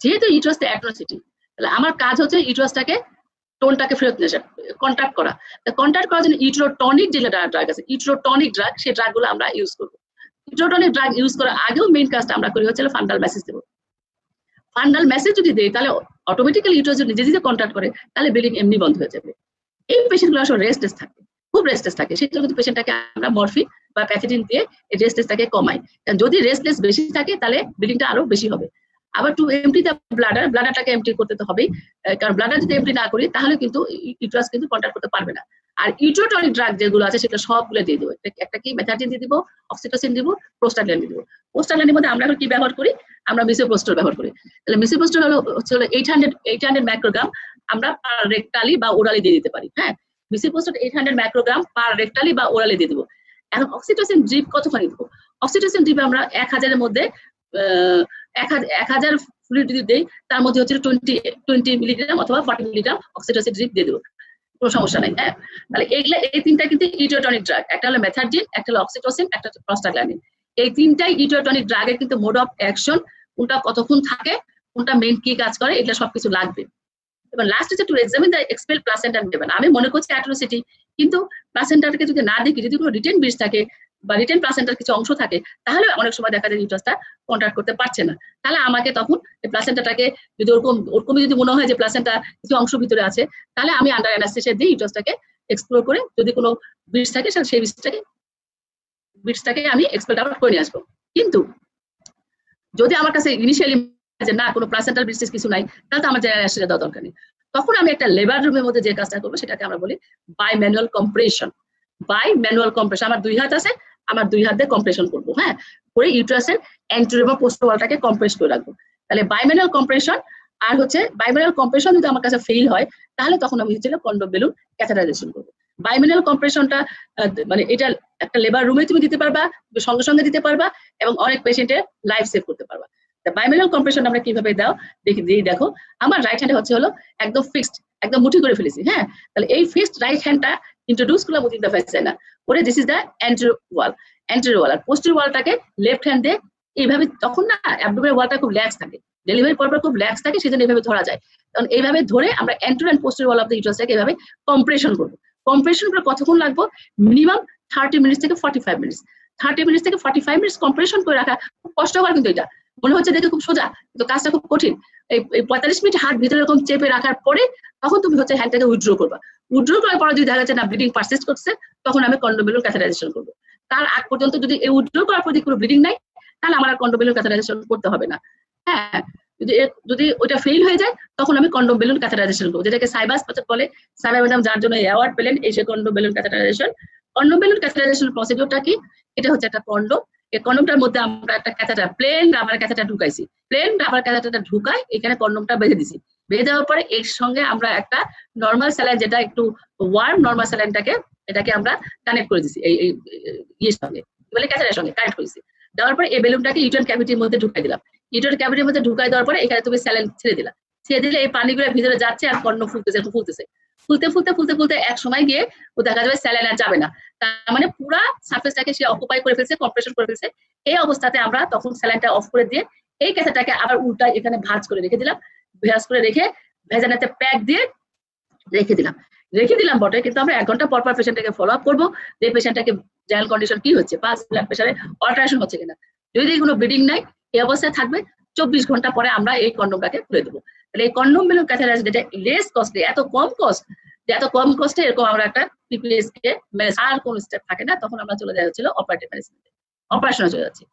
S1: যেহেতু ইউট্রাস অ্যাট্রোসিটি, তাহলে আমার কাজ হচ্ছে ইউট্রাসটাকে টোনটাকে ফেরত নিয়ে আসা, কন্ট্রাক্ট করা। কন্ট্রাক্ট করার জন্য ইউট্রোটনিক যে ড্রাগ আছে, ইউট্রোটনিক ড্রাগ, সেই ড্রাগগুলো আমরা ইউজ করবো। ইউট্রোটনিক ড্রাগ ইউজ করার আগেও মেইন কাজটা আমরা করি হচ্ছে ফান্ডাল ম্যাসেজ দেবো। ফান্ডাল ম্যাসেজ যদি দেই তাহলে অটোমেটিক্যালি ইউট্রাস নিজে নিজে কন্ট্রাক্ট করে, তাহলে ব্লিডিং এমনি বন্ধ হয়ে যাবে। এই পেশেন্টগুলো আসলে রেস্টলেস থাকে, খুব রেস্টলেস থাকে, সেটা যদি পেশেন্টটাকে আমরা মরফিন বা প্যাথেডিন দিয়ে এই রেস্টলেসটাকে কমাই। যদি রেস্টলেস বেশি থাকে তাহলে ব্লিডিংটা আরো বেশি হবে। আবার টু এমটি দ্য ব্লাডারটাকে এমটি করতে তো হবেই, কারণ ব্লাডার যদি এমটি না করি তাহলে কিন্তু ইউট্রাস কিন্তু কন্ট্রাক্ট করতে পারবে না। আর ইউট্রোটনিক ড্রাগ যেগুলো আছে সেটা সবগুলো দিয়ে দেবো। একটা কি মেথাডিন দিয়ে দিব, অক্সিটোসিন দিব, প্রোস্টাগ্ল্যান্ডিন দিয়ে দেবো। প্রোস্টাগ্ল্যান্ডিনের মধ্যে আমরা এখন কি ব্যবহার করি, আমরা মিসোপ্রোস্টল ব্যবহার করি। তাহলে মিসোপ্রোস্টল হচ্ছে 800 মাইক্রোগ্রাম আমরা পার রেক্টালি বা ওরালি দিয়ে দিতে পারি। হ্যাঁ, মিসোপ্রোস্টল 800 মাইক্রোগ্রাম পার রেক্টালি বা ওরালি দিয়ে দেবো। এখন অক্সিটোসিন ড্রিপ কতখানি দেবো? অক্সিটোসিন ড্রিপ আমরা 1000-এর মধ্যে 1000 ফ্লুইড যদি দেই তার মধ্যে হচ্ছে 20 মিলিগ্রাম অথবা 40 মিলিগ্রাম অক্সিটোসিন ড্রিপ দিয়ে দেবো, কোনো সমস্যা নাই। হ্যাঁ, তাহলে এইগুলা এই তিনটা কিন্তু ইউট্রোটনিক ড্রাগ, একটা হলো মেথাডিন, একটা হলো অক্সিটোসিন, একটা হলো প্রোস্টাগ্ল্যান্ডিন। এই তিনটাই ইউট্রোটনিক ড্রাগের কিন্তু মোড অফ অ্যাকশন, কোনটা কতক্ষণ থাকে, কোনটা মেইন কি কাজ করে, এগুলা সবকিছু লাগবে। এবার লাস্ট হচ্ছে two examine the expel placenta নেবেন। আমি মনে করছি অ্যাট্রোসিটি, কিন্তু প্লাসেন্টাটাকে যদি না দেখি, যদি কোনো রিটেন ব্রিজ থাকে বা রিটেন প্লাসেন্টার কিছু অংশ থাকে, তাহলে অনেক সময় দেখা যায় ইউট্রাসটা কন্ট্রাক্ট করতে পারছে না। তাহলে আমাকে তখন এই প্লাসেন্টাটাকে যদি ওরকমই যদি মনে হয় যে প্লাসেন্টা কিছু অংশ ভিতরে আছে, তাহলে আমি আন্ডার অ্যানাস্থেসিয়া দিয়ে ইউট্রাসটাকে এক্সপ্লোর করে যদি কোনো ব্রিজ থাকে সেই ব্রিজটাকে আমি এক্সপেল আউট করে নিয়ে আসবো। কিন্তু যদি আমার কাছে ইনিশিয়ালি যে না কোনো প্লাসেন্টাল ব্রিজ কিছু নাই, তাহলে তো আমার জেনারেল অ্যানেস্থেসিয়া দেওয়া দরকার নেই। তখন আমি একটা লেবার রুমের মধ্যে যে কাজটা করবো সেটাকে আমরা বলি by manual compression. By manual compression, আমার 2 হাত আছে, আমার 2 হাত দিয়ে কম্প্রেশন করবো। হ্যাঁ, করে ইউট্রাসের অ্যান্টেরিয়র বা পোস্টার ওয়ালটাকে কম্প্রেস করে রাখবো। তাহলে বাই ম্যানুয়াল কম্প্রেশন। আর হচ্ছে বাই ম্যানুয়াল কম্প্রেশন যদি আমার কাছে ফেল হয়, তাহলে তখন আমি হচ্ছে কন্ডম বেলুন ক্যাথেটারাইজেশন করবো। বাই ম্যানুয়াল কম্প্রেশনটা মানে এটা একটা লেবার রুমে তুমি দিতে পারবা, সঙ্গে সঙ্গে দিতে পারবা, এবং অনেক পেশেন্টের লাইফ সেভ করতে পারবা। বাইমেনাল কম্প্রেশন আমরা কিভাবে দাও দেখো, আমার রাইট হ্যান্ডে হচ্ছে হলো একদম ফিক্সড, একদম মুঠি করে ফেলেছি। হ্যাঁ, তাহলে এই ফিক্সড রাইট হ্যান্ডটা ইন্ট্রোডিউস করলাম উইথিন দ্য ভেজাইনা, করে this is the anterior wall. আর পোস্টেরিয়র ওয়ালটাকে লেফট হ্যান্ড দিয়ে এইভাবে, তখন না অ্যাবডোমিনাল ওয়ালটা খুব ল্যাক্স থাকে, ডেলিভারি পর খুব ল্যাক্স থাকে, সেজন্য এইভাবে ধরা যায়। কারণ এইভাবে ধরে আমরা anterior and posterior wall of the ইউটারাসটাকে এইভাবে কম্প্রেশন করবো। কম্প্রেশন করে কতক্ষণ লাগবো? মিনিমাম 30 মিনিট থেকে 45 মিনিট। 30 মিনিট থেকে 45 মিনিট কম্প্রেশন করে রাখা খুব কষ্টকর, কিন্তু এটা মনে হচ্ছে দেখে খুব সোজা, কিন্তু কাজটা খুব কঠিন। এই 45 মিনিট হাত ভিতরে এরকম চেপে রাখার পরে তখন তুমি হচ্ছে হ্যান্ডটাকে উইথড্র করবা। উইথড্র করার পরে যদি দেখা যাচ্ছে না ব্লিডিং পারসিস্ট করছে, তখন আমি কন্ডম বেলুন ক্যাথেটারাইজেশন করবো। তার আগ পর্যন্ত যদি এই উইথড্র করার পর কোনো ব্লিডিং নাই, তাহলে আমার আর কন্ডম বেলুন ক্যাথেটারাইজেশন করতে হবে না। হ্যাঁ, যদি ওইটা ফেল হয়ে যায়, তখন আমি কন্ডম বেলুন ক্যাথেটারাইজেশন করবো, যেটাকে সাইবাস বলে। সাইবা ম্যাডাম যার জন্য অ্যাওয়ার্ড পেলেন এই সে condom balloon catheterization. Condom balloon catheterization প্রসিডিউরটা কি? এটা হচ্ছে একটা কন্ডম। এই কন্ডমটার মধ্যে আমরা একটা ক্যাথেটার, প্লেন রাবার ক্যাথেটার ঢুকাইছি। প্লেন রাবার ক্যাথেটারটা ঢুকাই, এখানে কন্ডমটা বেঁধে দিছি। বেঁধে দেওয়ার পরে এর সঙ্গে আমরা একটা নর্মাল স্যালাইন, যেটা একটু ওয়ার্ম নর্মাল স্যালাইনটাকে এটাকে আমরা কানেক্ট করে দিছি, এই ইয়ের সঙ্গে বলে ক্যাথেটারের সঙ্গে কানেক্ট করেছি। দেওয়ার পরে এই বেলুনটাকে ইউটেরাইন ক্যাভিটির মধ্যে ঢুকাই দিলাম। ইউটেরাইন ক্যাভিটির মধ্যে ঢুকাই দেওয়ার পরে এখানে তুমি স্যালাইন ছেড়ে দিলা। ছেড়ে দিলে এই পানিগুলো ভিতরে যাচ্ছে আর কন্ডম ফুলতেছে। ফুলতে এক সময় গিয়ে ও দেখা যাবে স্যালাইন আর যাবে না। তার মানে পুরা সারফেসটাকে সে অকুপাই করে ফেলছে, কম্প্রেশন করে ফেলছে। এই অবস্থাতে আমরা তখন স্যালাইনটা অফ করে দিয়ে এই ক্যাথেটারটাকে আবার উল্টা এখানে ভাঁজ করে রেখে দিলাম। ভাঁজ করে রেখে ভেজানাতে প্যাক দিয়ে রেখে দিলাম বটে, কিন্তু আমরা 1 ঘন্টা পর পেশেন্টটাকে ফলো আপ করবো যে পেশেন্টটাকে জেনারেল কন্ডিশন কি হচ্ছে, পাস ব্লাড প্রেসারে অল্টারেশন হচ্ছে কিনা। যদি কোনো ব্লিডিং নাই, এই অবস্থায় থাকবে। 24 ঘন্টা পরে আমরা এই কন্ডমটাকে খুলে দেবো। তাহলে এই কন্ডম বেলুন ক্যাথেটারাইজেশন যেটা লেস কস্টলি, এত কম কস্টে এরকম আমরা একটা পিপিএস কে আর কোন স্টেপ থাকে না, তখন আমরা চলে যাই হচ্ছিল অপারেটিভ ম্যানেজমেন্টে, অপারেশনে চলে যাচ্ছি।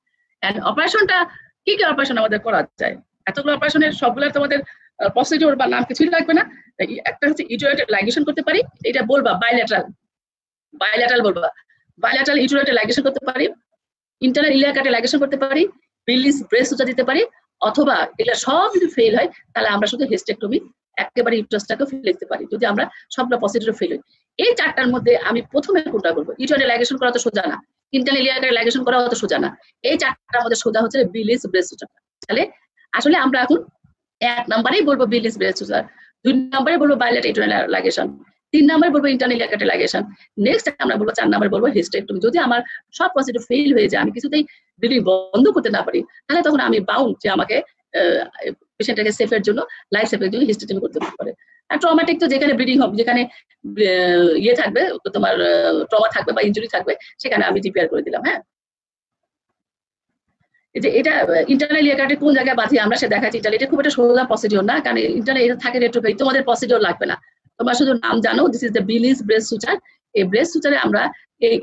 S1: এন্ড অপারেশনটা কি অপারেশন আমাদের করা যায়? এতগুলো অপারেশনের সবগুলো তোমাদের প্রসিডিউর বা নাম কিছুই লাগবে না। একটা হচ্ছে ইউটেরাইন লাইগেশন করতে পারি, এটা বলবা বাইল্যাটারাল বলবা। বায়োল্যাটারাল ইউটেরাইটাল লাইগেশন করতে পারি, ইন্টারনাল ইলিয়াক কার্টে লাইগেশন করতে পারি, বিলিস ব্রেস্ট সুচা দিতে পারি, অথবা এগুলা সব যদি ফেল হয় তাহলে আমরা শুধু হিস্টেক্টমি একেবারে ইউটারাসটাকে ফেলে দিতে পারি যদি আমরা সবগুলো প্রসিডিউর ফেল হই। এই চারটার মধ্যে আমি প্রথমে কোনটা বলবো? ইউটেরাইটাল লাইগেশন করা তো সোজা না, ইন্টারনাল ইলিয়াক কার্টে লাইগেশন করা তো সোজা না। এই চারটার মধ্যে সোজা হচ্ছে বিলিস ব্রেস্ট সুচা। তাহলে আসলে আমরা এখন 1 নম্বরেই বলবো বিলিস ব্রেস্ট সুচা, 2 নম্বরে বলবো বায়োল্যাটারাল ইউটেরাইটাল লাইগেশন, 3 নম্বরে বলবো ইন্টারনাল ইলিয়াক কার্টে লাইগেশন, নেক্সট আমরা বলবো 4 নম্বরে বলবো হিস্টেক্টমি। যদি আমার সব প্রসিডিউর ফেল হয়ে যায়, আমি কিছুতেই ব্লিডিং বন্ধ করতে না পারি, তাহলে তখন আমি বাউন্ড যে আমাকে পেশেন্টটাকে সেফের জন্য, লাইফ সেফের জন্য হিস্টেক্টমি করতে পারে। আর ট্রমাটিক তো যেখানে ব্লিডিং হবে, যেখানে ইয়ে থাকবে তোমার ট্রমা থাকবে বা ইনজুরি থাকবে, সেখানে আমি ডিপিআর করে দিলাম। হ্যাঁ, যে এটা ইন্টারনাল ইলিয়াক কার্টে কোন জায়গায় বাঁধি আমরা সে দেখাচ্ছি। এটা খুব একটা সোজা প্রসিডিউর না, কারণ ইন্টারনাল এটা থাকে রেট্রোপেডিক, তোমাদের প্রসিডিউর লাগবে না, তোমরা শুধু নাম জানো this is the বিলিস breast suture. এই ব্রেস্ট সুচারে আমরা এই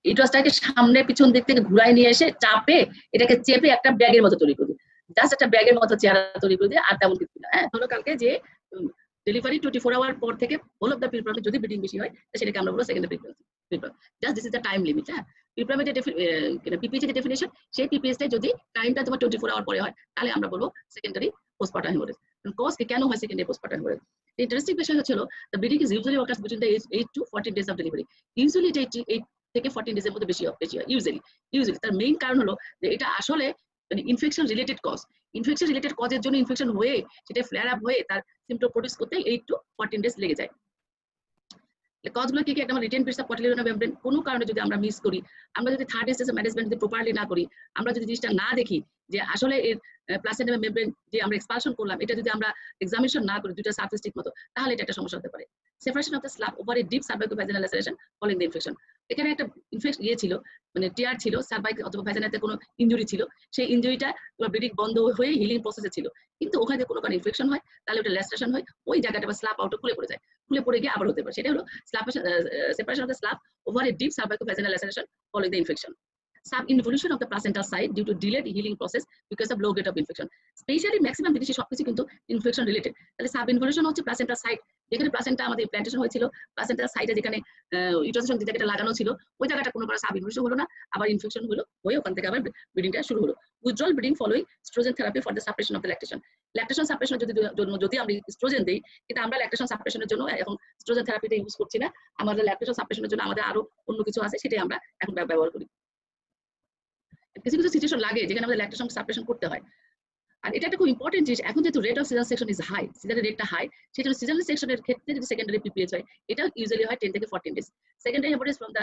S1: ইউটারাসটাকে সামনে পিছন দিক থেকে ঘুরাই নিয়ে এসে চাপে এটাকে চেপে একটা ব্যাগের মতো তৈরি করে দিই, জাস্ট একটা ব্যাগের মতো চেহারা তৈরি করে দিই, আর তেমন কিছু না। হ্যাঁ, ধরো কালকে যে ডেলিভারি 24 আওয়ার পর থেকে হোল অফ দ্য পিরিয়ড যদি ব্লিডিং বেশি হয় সেটাকে আমরা বলবো secondary period. Just this is the time limit. হ্যাঁ, পিরিয়ডের পিপিএস এর ডেফিনিশন, সেই পিপিএস যদি টাইমটা তোমার 24 আওয়ার পরে হয় তাহলে আমরা বলবো সেকেন্ডারি পোস্টপার্টাম হেমোরেজ। কজ কেন হয় সেকেন্ডারি পোস্টপার্টাম হেমোরেজ? ইন্টারেস্টিং বিষয় হলো the bleeding is usually occurs between the age 8 to 14 days of delivery. Usually এটা 8 থেকে 14 ডেজের মধ্যে বেশি হয় ইউজুয়ালি। তার মেইন কারণ হলো যে এটা আসলে মানে infection related cause. Infection related কজের জন্য ইনফেকশন হয়ে সেটা ফ্লেয়ার আপ হয়ে তার সিম্পটম প্রডিউস করতে 8 to 14 ডেজ লেগে যায়। কজগুলো কি একটা রিটেন পিটস অফ কটিলিডোনাল মেমব্রেন কোনো কারণে যদি আমরা মিস করি, আমরা যদি থার্ড স্টেজের ম্যানেজমেন্ট যদি প্রপারলি না করি, আমরা যদি জিনিসটা না দেখি যে আসলে এর প্লাসেন্টাম মেমব্রেন যে আমরা এক্সপালশন করলাম এটা যদি আমরা এক্সামিনেশন না করি দুইটা সারফেস ঠিক মতো, তাহলে এটা একটা সমস্যা হতে পারে। Separation of the slab over a deep cervicovaginal laceration following the infection. এখানে একটা ছিল মানে টিয়ার ছিল, সার্ভাইক অথবা ভ্যাজিনাতে কোনো ইনজুরি ছিল, সেই ইনজুরিটা ব্লিডিং বন্ধ হয়ে হিলিং প্রসেসে ছিল, কিন্তু ওখানে কোনো কারণে ইনফেকশন হয় তাহলে ওটা ল্যাসেরেশন হয়, ওই জায়গাটা বা স্ল্যাব আউটে খুলে পড়ে যায়, খুলে পড়ে গিয়ে আবার হতে পারে। সেটা হলো separation of the slab over a deep cervicovaginal laceration following the infection. Sub-involution of the placental side due to delayed healing process because of low grade of infection. Specially maximum জিনিস সবকিছু কিন্তু ইনফেকশন রিলেটেড। তাহলে সাব ইনভলিউশন হচ্ছে প্লাসেন্টাল সাইড, যেখানে প্লাসেন্টা আমাদের প্ল্যান্টেশন হয়েছিল, প্লাসেন্টাল সাইডে যেখানে ইউটেরাসের যে জায়গাটা লাগানো ছিল ওই জায়গাটা কোনো কারণে সাব ইনভলিউশন হলো না, আবার ইনফেকশন হলো, হয়ে ওখান থেকে আবার ব্লিডিংটা শুরু হলো। Withdrawal bleeding following oestrogen therapy for the suppression of the lactation. Lactation সাপ্রেশনের যদি আমরা স্ট্রোজেন দেই, কিন্তু আমরা ল্যাকটেশন সাপ্রেশনের জন্য এখন স্ট্রোজেন থেরাপিটা ইউজ করছি না, আমাদের ল্যাকটেশন সাপ্রেশনের জন্য আমাদের আরো অন্য কিছু আছে সেটাই আমরা এখন ব্যবহার করি। কিছু কিছু সিচুয়েশন লাগে যেখানে আমাদের ল্যাকটেশন সাপ্রেশন করতে হয়। আর এটা একটা খুব ইম্পর্টেন্ট জিনিস, এখন যেহেতু rate of caesar section is high, সিজারের রেটটা হাই, সেজন্য সিজার সেকশনের ক্ষেত্রে যদি সেকেন্ডারি পিপিএইচ হয় এটা ইউজুয়ালি হয় 10 থেকে 14 days. Secondary haemorrhage from the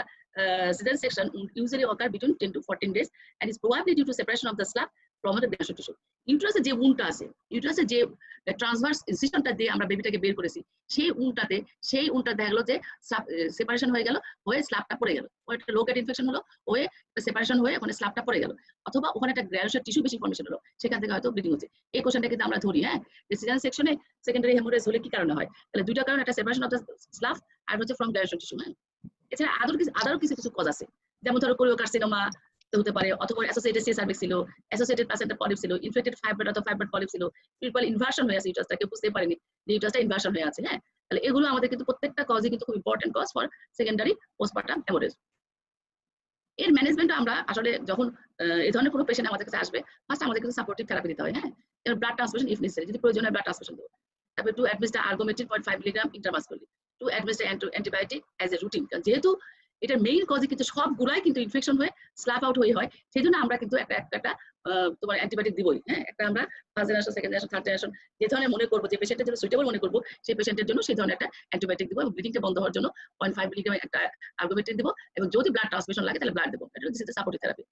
S1: caesar section usually occur between 10 to 14 days and is probably due to separation of the slab from the benign tissue. ইউটেরাসে যে উন্ডটা আছে, ইউটেরাসে যে ট্রান্সভার্স ইনসিশনটা দিয়ে আমরা বেবিটাকে বের করেছি, সেই উন্ডটা দেখা গেল যে সেপারেশন হয়ে গেল, হয়ে স্ল্যাবটা পড়ে গেল, একটা লো গ্রেড ইনফেকশন হলো, হয়ে সেপারেশন হয়ে ওখানে স্ল্যাবটা পড়ে গেল, অথবা ওখানে একটা গ্রানুলার টিস্যু বেশি ফর্মেশন হলো, সেখান থেকে হয়তো ব্লিডিং হচ্ছে। এই কোশ্চেনটা কিন্তু আমরা ধরি। হ্যাঁ, যে সিজার সেকশনে সেকেন্ডারি হেমোরেজ হলে কি কারণে হয়? তাহলে দুইটা কারণ, একটা সেপারেশন অফ দ্য স্ল্যাব আর হচ্ছে ফ্রম গ্রানুলার টিস্যু। হ্যাঁ, এছাড়া আদারও কিছু কজ আছে, যেমন ধরো কোরিওকার্সিনোমা হতে পারে, অথবা অ্যাসোসিয়েটেড সি সার্ভিক্স ছিল, অ্যাসোসিয়েটেড প্লাসেন্টা পলিপ ছিল, ইনফেক্টেড ফাইব্রয়েড অথবা ফাইব্রয়েড পলিপ ছিল, পিপল ইনভার্সন হয়ে আছে, ইউটারাসটা কেউ বুঝতে পারেনি যে ইউটারাসটা ইনভার্সন হয়ে আছে। হ্যাঁ, তাহলে এগুলো আমাদের কিন্তু প্রত্যেকটা কজই কিন্তু খুব important cause for secondary postpartum haemorrhage. এর ম্যানেজমেন্ট আমরা আসলে যখন এই ধরনের কোনো পেশেন্ট আমাদের কাছে আসবে, ফার্স্ট আমাদের কিন্তু সাপোর্টিভ থেরাপি দিতে হয়। হ্যাঁ, ব্লাড ট্রান্সফিউশন ইফ নেসেসারি, যদি প্রয়োজন হয় ব্লাড ট্রান্সফিউশন দেবো। তারপরে to administer ergometrine 0.5 milligram intramuscularly, to administer antibiotic as a routine. যেহেতু এটার মেইন কজই কিন্তু সবগুলাই কিন্তু ইনফেকশন হয়ে স্ল্যাপ আউট হয়ে হয়, সেই জন্য আমরা কিন্তু একটা তোমার অ্যান্টিবায়োটিক দিবই। হ্যাঁ, একটা আমরা first generation, second generation, third generation যে ধরনের মনে করবো, যে পেশেন্টের জন্য সুইটেবল মনে করবো, সেই পেশেন্টের জন্য সেই ধরনের একটা অ্যান্টিবায়োটিক দিব, এবং ব্লিডিংটা বন্ধ হওয়ার জন্য 0.5 মিলিগ্রাম একটা আর্গোমেট্রিন দিব, এবং যদি ব্লাড ট্রান্সফিউশন লাগে তাহলে ব্লাড দেবো। এটা হচ্ছে সাপোর্টিভ থেরাপি।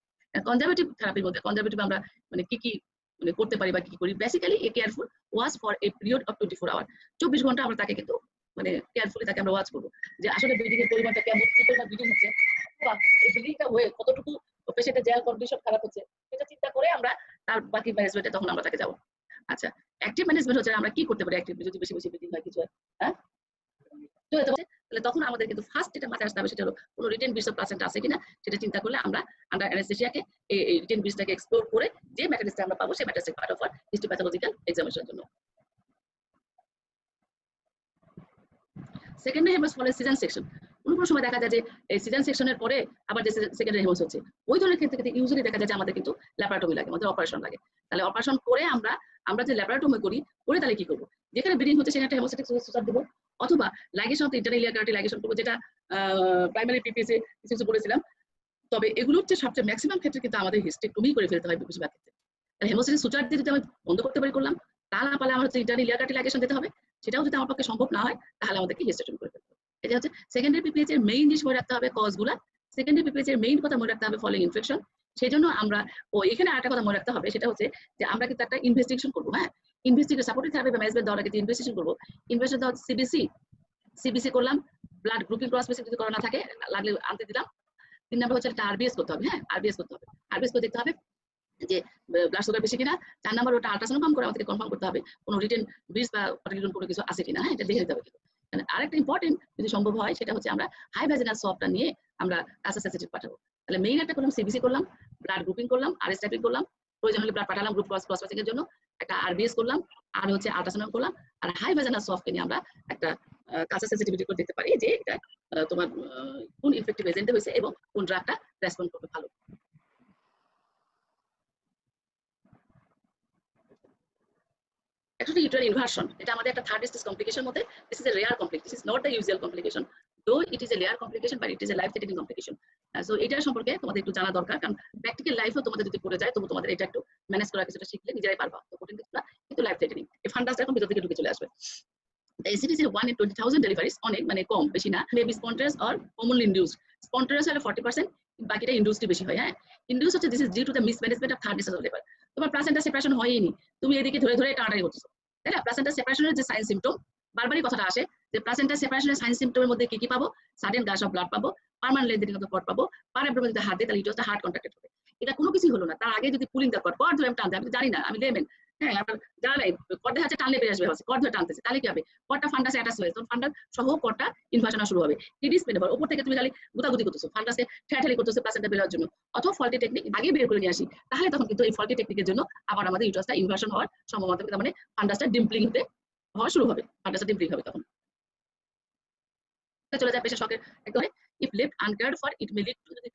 S1: কনজারভেটিভ থেরাপির মধ্যে কনজারভেটিভ আমরা মানে কি মানে করতে পারি বা কি করি? Basically a careful watch for a period of 24 hour, 24 ঘন্টা আমরা তাকে কিন্তু মানে কেয়ারফুলি তাকে আমরা ওয়াচ করবো যে আসলে ব্লিডিং এর পরিমাণটা কেমন, কি পরিমাণ ব্লিডিং হচ্ছে, বা এই ব্লিডিংটা হয়ে কতটুকু পেশেন্টের জেল কন্ডিশন খারাপ হচ্ছে, সেটা চিন্তা করে আমরা তার বাকি ম্যানেজমেন্টে তখন আমরা তাকে যাবো। আচ্ছা, অ্যাক্টিভ ম্যানেজমেন্ট হচ্ছে আমরা কি করতে পারি অ্যাক্টিভ যদি বেশি ব্লিডিং হয়, কিছু হয়, হ্যাঁ, তাহলে তখন আমাদের কিন্তু ফার্স্ট যেটা মাথায় আসতে হবে সেটা হলো কোনো রিটেন বিটস অফ প্লাসেন্টা আছে কিনা, সেটা চিন্তা করলে আমরা আন্ডার অ্যানেস্থেসিয়াকে এই রিটেন বিটসটাকে এক্সপ্লোর করে যে ম্যাটারিস্টটা আমরা পাবো সেই ম্যাটারিস্টিক পার্ট অফ আর হিস্টোপ্যাথোলজিক্যাল এক্সামিনেশনের জন্য। সেকেন্ডারি হেমোরেজ ফলে সিজার সেকশন, কোনো কোনো সময় দেখা যায় যে এই সিজন সেকশনের পরে আবার যে সেকেন্ডারি হেমোস হচ্ছে, ওই ধরনের ক্ষেত্রে ইউজুয়ালি দেখা যায় যে আমাদের কিন্তু ল্যাপারোটমি লাগে, আমাদের অপারেশন লাগে। তাহলে অপারেশন করে আমরা যে ল্যাপারোটমি করি, করে তাহলে কি করবো, যেখানে ব্লিডিং হচ্ছে সেখানে একটা হেমোস্ট্যাটিক সুচার দেবো, অথবা ligation internal iliac artery ligation করবো, যেটা প্রাইমারি পিপিএসে কিছু বলেছিলাম। তবে এগুলোর যে সবচেয়ে ম্যাক্সিমাম ক্ষেত্রে কিন্তু আমাদের হিস্টেক্টমি করে ফেলতে হয় বেশিরভাগ ক্ষেত্রে। তাহলে হেমোস্ট্যাটিক সুচার দিয়ে যদি আমি বন্ধ করতে পারি করলাম, তা না পারলে আমার হচ্ছে ইন্টারনাল ইলিয়াক আর্টারি লাইগেশন দিতে হবে, সেটাও যদি আমার পক্ষে সম্ভব না হয় তাহলে আমাদেরকে হিস্টেক্টমি করে ফেলতে হবে। এটা হচ্ছে সেকেন্ডারি পিপিএইচ এর মেইন জিনিস মনে রাখতে হবে কজগুলা। সেকেন্ডারি পিপিএইচ এর মেইন কথা মনে রাখতে হবে ফলোইং ইনফেকশন। সেই জন্য আমরা এখানে আরেকটা কথা মনে রাখতে হবে, সেটা হচ্ছে যে আমরা কিন্তু একটা ইনভেস্টিগেশন করবো। হ্যাঁ, ইনভেস্টিগেশন সাপোর্টিভ থেরাপি বা ম্যানেজমেন্ট দেওয়ার আগে ইনভেস্টিগেশন করবো। ইনভেস্টিগেশন দেওয়া সিবিসি করলাম, ব্লাড গ্রুপিং ক্রস বেসিক যদি করা না থাকে লাগলে আনতে দিলাম। 3 নাম্বার হচ্ছে একটা আরবিএস করতে হবে। হ্যাঁ, আরবিএস করতে হবে, আরবিএস করে দেখতে হবে যে ব্লাড সুগার বেশি কিনা। 4 নাম্বার ওটা আল্ট্রাসাউন্ড করে আমাদেরকে কনফার্ম করতে হবে কোনো রিটেন ব্রিজ বা রিটেন কোনো কিছু আছে কিনা। হ্যাঁ, এটা দেখে দিতে হবে। আরেকটা ইম্পর্টেন্ট যদি সম্ভব হয় সেটা হচ্ছে আমরা হাই ভ্যাজিনাল সোয়াবটা নিয়ে আমরা কাঁচা সেন্সিটিভ পাঠাবো। তাহলে মেইন একটা করলাম সিবিসি করলাম, ব্লাড গ্রুপিং করলাম, আরএস টাইপিং করলাম, প্রয়োজন হলে ব্লাড পাঠালাম গ্রুপ ক্রস ম্যাচিং এর জন্য, একটা আরবিএস করলাম, আর হচ্ছে আল্ট্রাসাউন্ড করলাম। আর হাই ভ্যাজিনাল সোয়াবকে নিয়ে আমরা একটা কাঁচা সেন্সিটিভিটি করে দেখতে পারি যে এটা তোমার কোন ইনফেক্টিভ এজেন্টে হয়েছে এবং কোন ড্রাগটা রেসপন্ড করবে ভালো। Actually, uterine inversion, এটা আমাদের একটা থার্ড স্টেজ কমপ্লিকেশন মধ্যে, this is a rare complication, this is not the usual complication, though it is a rare complication but it is a life threatening complication. So এটা সম্পর্কে তোমাদের একটু জানা দরকার, কারণ প্র্যাকটিক্যাল লাইফেও তোমাদের যদি পড়ে যায় তবু তোমাদের এটা একটু ম্যানেজ করার কিছুটা শিখলে নিজেরাই পারবা। তো কঠিন কিছু না, কিন্তু লাইফ থ্রেটেনিং। এই ফান্ডাসটা এখন ভিতর থেকে ঢুকে চলে আসবে। The ACT is 1 in 20,000 deliveries, অনেক মানে কম বেশি না, maybe spontaneous or commonly induced। Spontaneous হলে 40%, বাকিটা ইনডিউসড বেশি হয়। হ্যাঁ, ইনডিউস হচ্ছে this is due to the mismanagement of third stage of labour. তোমার প্লাসেন্টা সেপারেশন হয়নি, তুমি এদিকে ধরে ধরে টানাটানি করতেছো, তাই না? প্লাসেন্টা সেপারেশনের যে সাইন সিম্পটম, বারবারই কথাটা আসে যে প্লাসেন্টা সেপারেশনের সাইন সিম্পটমের মধ্যে কি কি পাবো? সাডেন গাশ অফ ব্লাড পাবো, permanent lengthening of the cord পাবো, পার অ্যাবডোমেন যদি হাত দেয় তাহলে ইউটারাসটা হার্ট কন্ট্রাক্টেড হবে। এটা কোনো কিছুই হলো না, তার আগে যদি পুলিং দ্য কর্ড, কর্ড ধরে আমি টানতে, আমি জানি না, আমি লেমেন। হ্যাঁ, আমার জানা নাই কর্ড দেখা যাচ্ছে টানলে বেরিয়ে আসবে, কর্ড ধরে টানতেছে, তাহলে কি হবে? কর্ডটা ফান্ডাসে অ্যাটাচ হয়েছে, তখন ফান্ডাস সহ কর্ডটা ইনভার্সন শুরু হবে। টিডিস মেনেভার উপর থেকে তুমি খালি গুতাগুতি করতেছো, ফান্ডাসে ঠেলাঠেলি করতেছো প্লাসেন্টা বের হওয়ার জন্য, অথবা ফল্টি টেকনিক আগে বের করে নিয়ে আসি, তাহলে তখন কিন্তু এই ফল্টি টেকনিকের জন্য আবার আমাদের ইউটারাসটা ইনভার্সন হওয়ার সম্ভাবনা থাকে, মানে ফান্ডাসটা ডিম্পলিং হওয়া শুরু হবে, ফান্ডাসটা ডিম্পলিং হবে তখন চলে যায় পেশা শকের একদম। If left uncared for it may lead to, যদি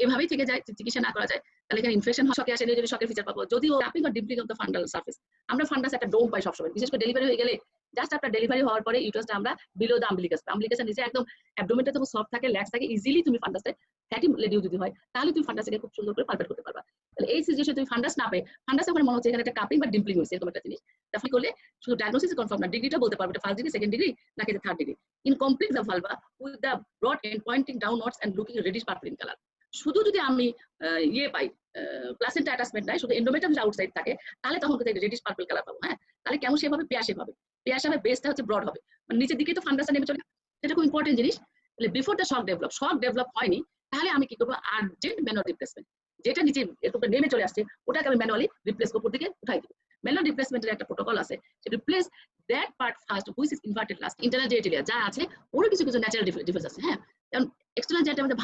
S1: এভাবেই থেকে যায়, চিকিৎসা না করা যায়, তাহলে এখানে ইনফেকশন শকে আসে, যদি শকের ফিচার পাবো। যদিও tapping or dimpling of the fundal surface, আমরা ফান্ডাস একটা ডোম পাই সবসময়, বিশেষ করে ডেলিভারি হয়ে গেলে। জাস্ট আপনার ডেলিভারি হওয়ার পরে ইউটারাসটা আমরা বিলো দ্য আম্বিলিকাসের নিচে একদম অ্যাবডোমেনটা তো সফট থাকে, ল্যাক্স থাকে, ইজিলি তুমি ফান্ডাসটা ফ্যাটি লেডিও যদি হয় তাহলে তুমি ফান্ডাসটাকে খুব সুন্দর করে পালপেট করতে পারবা। তাহলে এই সিচুয়েশনে তুমি ফান্ডাস না পাই, ফান্ডাস ওখানে মনে হচ্ছে এখানে একটা কাপিং বা ডিম্পলিং হয়েছে, এরকম একটা জিনিস তাহলে করলে শুধু ডায়াগনোসিস কনফার্ম না, ডিগ্রিটা বলতে পারবে এটা ফার্স্ট ডিগ্রি, সেকেন্ড ডিগ্রি নাকি third degree. Incomplete the vulva with the broad end pointing downwards and looking reddish purple in color. শুধু যদি আমি ইয়ে পাই, প্লাসেন্টা অ্যাটাচমেন্ট নাই, শুধু এন্ডোমেট্রিয়াম আউটসাইড থাকে, তাহলে তখন কিন্তু রেডিশ পার্পল কালার পাবো। হ্যাঁ, তাহলে কেমন সেভাবে পেয়াসে হবে, পেয়াসে হবে, বেসটা হচ্ছে ব্রড হবে, মানে নিচের দিকে তো ফান্ডাসটা নেমে চলে, এটা খুব ইম্পর্টেন্ট জিনিস। তাহলে বিফোর দ্য শক ডেভেলপ হয়নি, তাহলে আমি কি করবো? আর্জেন্ট ম্যানুয়াল রিপ্লেসমেন্ট, যেটা নিচে এরকম নেমে চলে আসছে ওটাকে আমি ম্যানুয়ালি রিপ্লেস করবো, দিকে উঠাই দিব। ম্যানুয়াল রিপ্লেসমেন্টের একটা প্রোটোকল আছে, replace that part first which is inverted last. Internal genitalia যা আছে ওর কিছু কিছু ন্যাচারাল ডিফেন্স আছে। হ্যাঁ, কারণ এক্সটার্নাল জেনিটালিয়া মধ্যে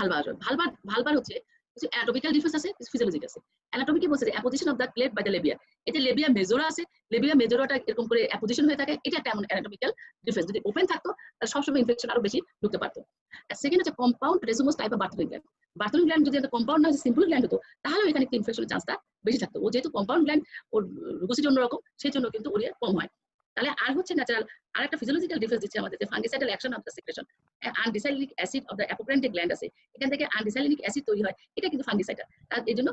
S1: ভালবার হচ্ছে কিছু অ্যানাটমিক্যাল ডিফেন্স আছে, কিছু ফিজিওলজিক আছে। অ্যানাটমি কি বলছে? Apposition of the cleft by the labia. এই যে লেবিয়া মেজোরা আছে, লেবিয়া মেজোরাটা এরকম করে অ্যাপোজিশন হয়ে থাকে, এটা একটা এমন অ্যানাটমিক্যাল ডিফেন্স। যদি ওপেন থাকতো তাহলে সবসময় ইনফেকশন আরো বেশি ঢুকতে পারতো। আর সেকেন্ড হচ্ছে compound racemose type of Bartholin gland. Bartholin gland যদি একটা কম্পাউন্ড না সিম্পল গ্ল্যান্ড হতো তাহলে এখানে একটু ইনফেকশনের চান্সটা বেশি থাকতো। ও যেহেতু কম্পাউন্ড গ্ল্যান্ড, ওর রুগোসিটি অন্যরকম, সেই জন্য কিন্তু ওর কম হয়। তাহলে আর হচ্ছে ন্যাচারাল আর একটা ফিজিওলজিক্যাল ডিফারেন্স দিচ্ছে আমাদের, যে fungicidal action of the secretion. Undecylenic acid of the apocrine gland আছে, এখান থেকে আনডিসাইলিনিক অ্যাসিড তৈরি হয়, এটা কিন্তু ফাঙ্গিসাইডাল। এই জন্য